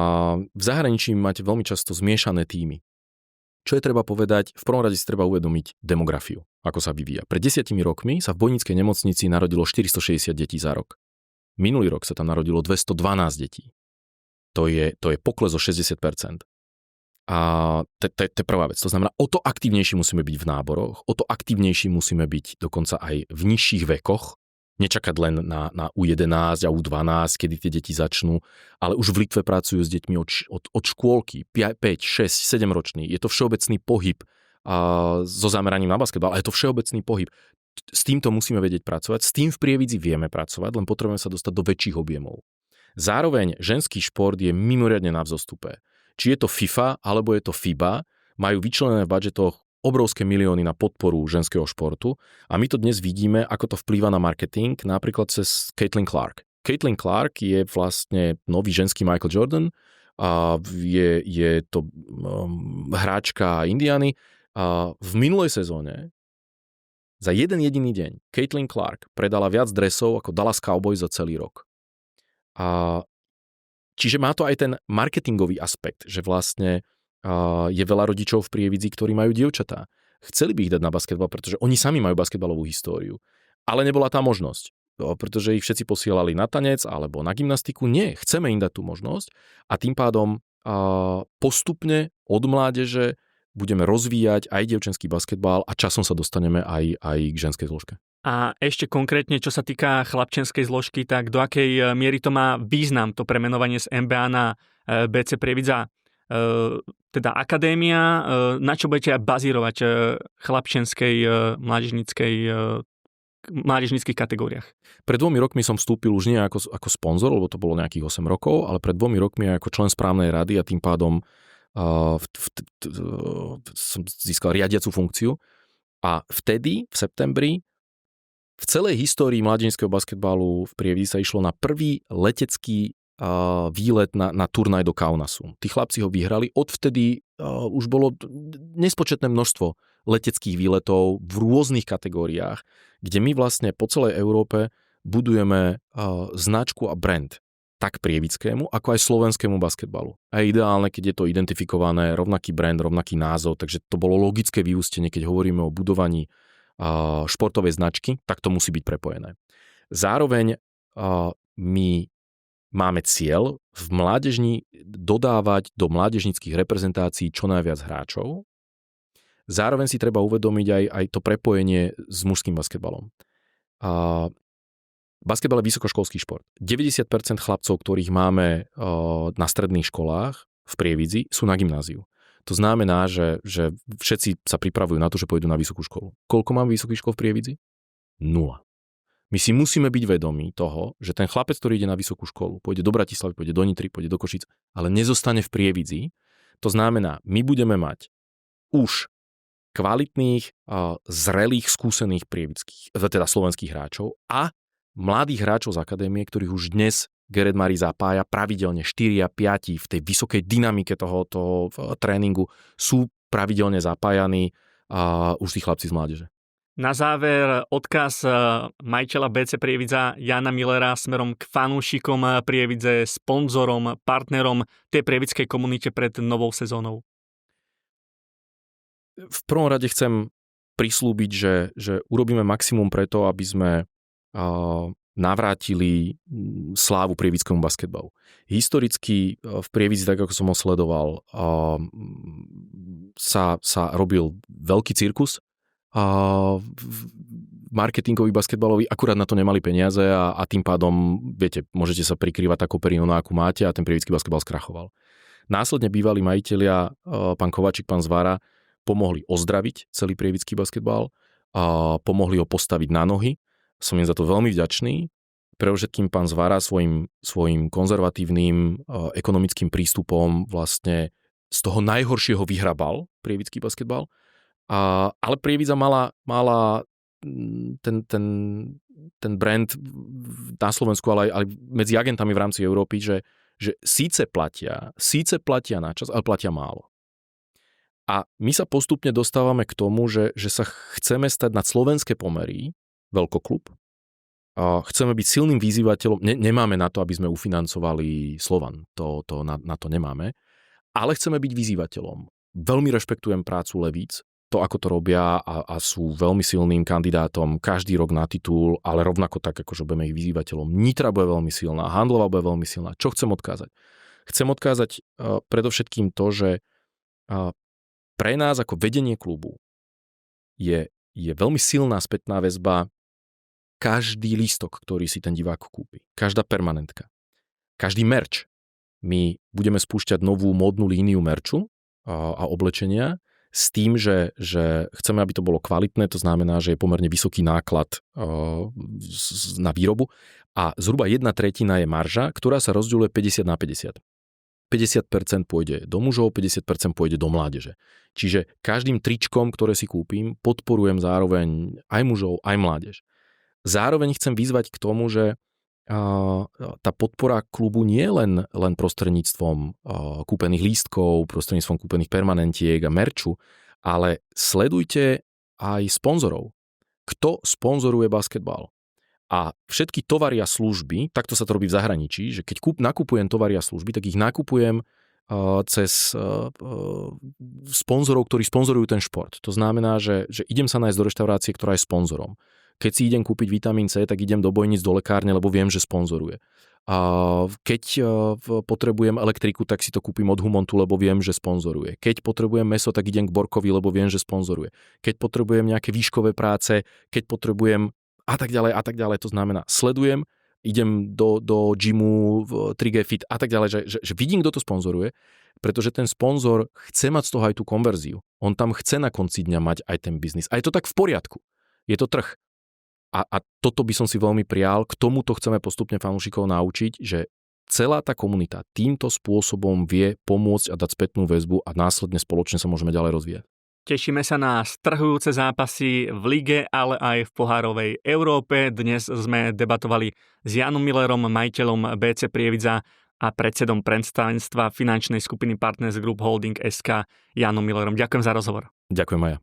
v zahraničí máte veľmi často zmiešané tímy. Čo je treba povedať? V prvom rade si treba uvedomiť demografiu, ako sa vyvíja. Pred 10 rokmi sa v Bojníckej nemocnici narodilo 460 detí za rok. Minulý rok sa tam narodilo 212 detí. To je pokles o 60%. A to je prvá vec. To znamená, o to aktívnejší musíme byť v náboroch, o to aktívnejší musíme byť dokonca aj v nižších vekoch, nečakať len na U11 a U12, kedy tie deti začnú, ale už v Litve pracujú s deťmi od škôlky, 5, 6, 7 ročný. Je to všeobecný pohyb so zameraním na basketbal, ale je to všeobecný pohyb. S týmto musíme vedieť pracovať, s tým v Prievidzi vieme pracovať, len potrebujeme sa dostať do väčších objemov. Zároveň ženský šport je mimoriadne na vzostupe. Či je to FIFA, alebo je to FIBA, majú vyčlenené v budžetoch obrovské milióny na podporu ženského športu a my to dnes vidíme, ako to vplýva na marketing, napríklad cez Caitlin Clark. Caitlin Clark je vlastne nový ženský Michael Jordan, a je to hráčka Indiany a v minulej sezóne za jeden jediný deň Caitlin Clark predala viac dresov ako Dallas Cowboys za celý rok. A čiže má to aj ten marketingový aspekt, že vlastne je veľa rodičov v Prievidzi, ktorí majú dievčatá. Chceli by ich dať na basketbal, pretože oni sami majú basketbalovú históriu. Ale nebola tá možnosť, pretože ich všetci posielali na tanec alebo na gymnastiku. Nie, chceme im dať tú možnosť a tým pádom postupne od mládeže budeme rozvíjať aj dievčenský basketbal a časom sa dostaneme aj k ženskej zložke. A ešte konkrétne, čo sa týka chlapčenskej zložky, tak do akej miery to má význam, to premenovanie z NBA na BC Prievidza? Teda akadémia, na čo budete bazírovať chlapčenskej mládežníckych kategóriách? Pred 2 rokmi som vstúpil už nie ako sponzor, lebo to bolo nejakých 8 rokov, ale pred 2 rokmi ako člen správnej rady a tým pádom som získal riadiacu funkciu. A vtedy, v septembri, v celej histórii mládežníckeho basketbalu v Prievidzi sa išlo na prvý letecký výlet na turnaj do Kaunasu. Tí chlapci ho vyhrali, odvtedy už bolo nespočetné množstvo leteckých výletov v rôznych kategóriách, kde my vlastne po celej Európe budujeme značku a brand tak prievickému, ako aj slovenskému basketbalu. A je ideálne, keď je to identifikované, rovnaký brand, rovnaký názov, takže to bolo logické vyústenie, keď hovoríme o budovaní športovej značky, tak to musí byť prepojené. Zároveň my máme cieľ v mládežni dodávať do mládežníckych reprezentácií čo najviac hráčov. Zároveň si treba uvedomiť aj to prepojenie s mužským basketbalom. Basketbal je vysokoškolský šport. 90% chlapcov, ktorých máme na stredných školách v Prievidzi, sú na gymnáziu. To znamená, že všetci sa pripravujú na to, že pôjdu na vysokú školu. Koľko máme vysokých škôl v Prievidzi? 0. My si musíme byť vedomí toho, že ten chlapec, ktorý ide na vysokú školu, pôjde do Bratislavy, pôjde do Nitry, pôjde do Košíc, ale nezostane v Prievidzi. To znamená, my budeme mať už kvalitných, zrelých, skúsených prievidských, teda slovenských hráčov a mladých hráčov z akadémie, ktorých už dnes Geret Mari zapája pravidelne 4 a 5 v tej vysokej dynamike toho tréningu sú pravidelne zapájaní už tí chlapci z mládeže. Na záver odkaz majiteľa BC Prievidza Jána Millera smerom k fanúšikom Prievidze, sponzorom, partnerom tej prievidskej komunite pred novou sezónou. V prvom rade chcem prislúbiť, že urobíme maximum preto, aby sme navrátili slávu prievidskému basketbalu. Historicky v Prievidzi, tak ako som ho sledoval, sa robil veľký cirkus, marketingový, basketbalový, akurát na to nemali peniaze a tým pádom, viete, môžete sa prikrývať takou perinou, akú máte a ten prievidský basketbal skrachoval. Následne bývalí majitelia, pán Kováčik, pán Zvara, pomohli ozdraviť celý prievidský basketbal a pomohli ho postaviť na nohy. Som im za to veľmi vďačný. Predovšetkým pán Zvara svojim konzervatívnym ekonomickým prístupom vlastne z toho najhoršieho vyhrabal prievidský basketbal Ale Prievidza mala ten brand na Slovensku, ale aj medzi agentami v rámci Európy, že síce platia na čas, ale platia málo. A my sa postupne dostávame k tomu, že sa chceme stať na slovenské pomery veľkoklub. Chceme byť silným vyzývateľom. Nemáme na to, aby sme ufinancovali Slovan. Na to nemáme. Ale chceme byť vyzývateľom. Veľmi rešpektujem prácu Levíc, to, ako to robia a sú veľmi silným kandidátom každý rok na titul, ale rovnako tak, akože budeme ich vyzývateľom. Nitra bude veľmi silná, Handlová bude veľmi silná. Čo chcem odkázať? Chcem odkázať predovšetkým to, že pre nás ako vedenie klubu je veľmi silná spätná väzba každý lístok, ktorý si ten divák kúpi. Každá permanentka. Každý merch. My budeme spúšťať novú módnu líniu merču a oblečenia s tým, že chceme, aby to bolo kvalitné, to znamená, že je pomerne vysoký náklad na výrobu a zhruba 1/3 je marža, ktorá sa rozdeľuje 50/50. 50% pôjde do mužov, 50% pôjde do mládeže. Čiže každým tričkom, ktoré si kúpim, podporujem zároveň aj mužov, aj mládež. Zároveň chcem vyzvať k tomu, že tá podpora klubu nie je len prostredníctvom kúpených lístkov, prostredníctvom kúpených permanentiek a merču, ale sledujte aj sponzorov. Kto sponzoruje basketbal? A všetky tovary a služby, takto sa to robí v zahraničí, že keď nakupujem tovary a služby, tak ich nakupujem cez sponzorov, ktorí sponzorujú ten šport. To znamená, že idem sa nájsť do reštaurácie, ktorá je sponzorom. Keď si idem kúpiť vitamín C, tak idem do Bojnic do lekárne, lebo viem, že sponzoruje. Keď potrebujem elektriku, tak si to kúpim od Humontu, lebo viem, že sponzoruje. Keď potrebujem mäso, tak idem k Borkovi, lebo viem, že sponzoruje. Keď potrebujem nejaké výškové práce, keď potrebujem a tak ďalej. To znamená, sledujem, idem do gymu, 3G Fit a tak ďalej, že vidím, kto to sponzoruje, pretože ten sponzor chce mať z toho aj tú konverziu. On tam chce na konci dňa mať aj ten biznis. A je to tak v poriadku. Je to trh. A toto by som si veľmi prial. K tomuto chceme postupne fanúšikov naučiť, že celá tá komunita týmto spôsobom vie pomôcť a dať spätnú väzbu a následne spoločne sa môžeme ďalej rozvíjať. Tešíme sa na strhujúce zápasy v lige, ale aj v pohárovej Európe. Dnes sme debatovali s Jánom Millerom, majiteľom BC Prievidza a predsedom predstavenstva finančnej skupiny Partners Group Holding SK Jánom Millerom. Ďakujem za rozhovor. Ďakujem, Maja.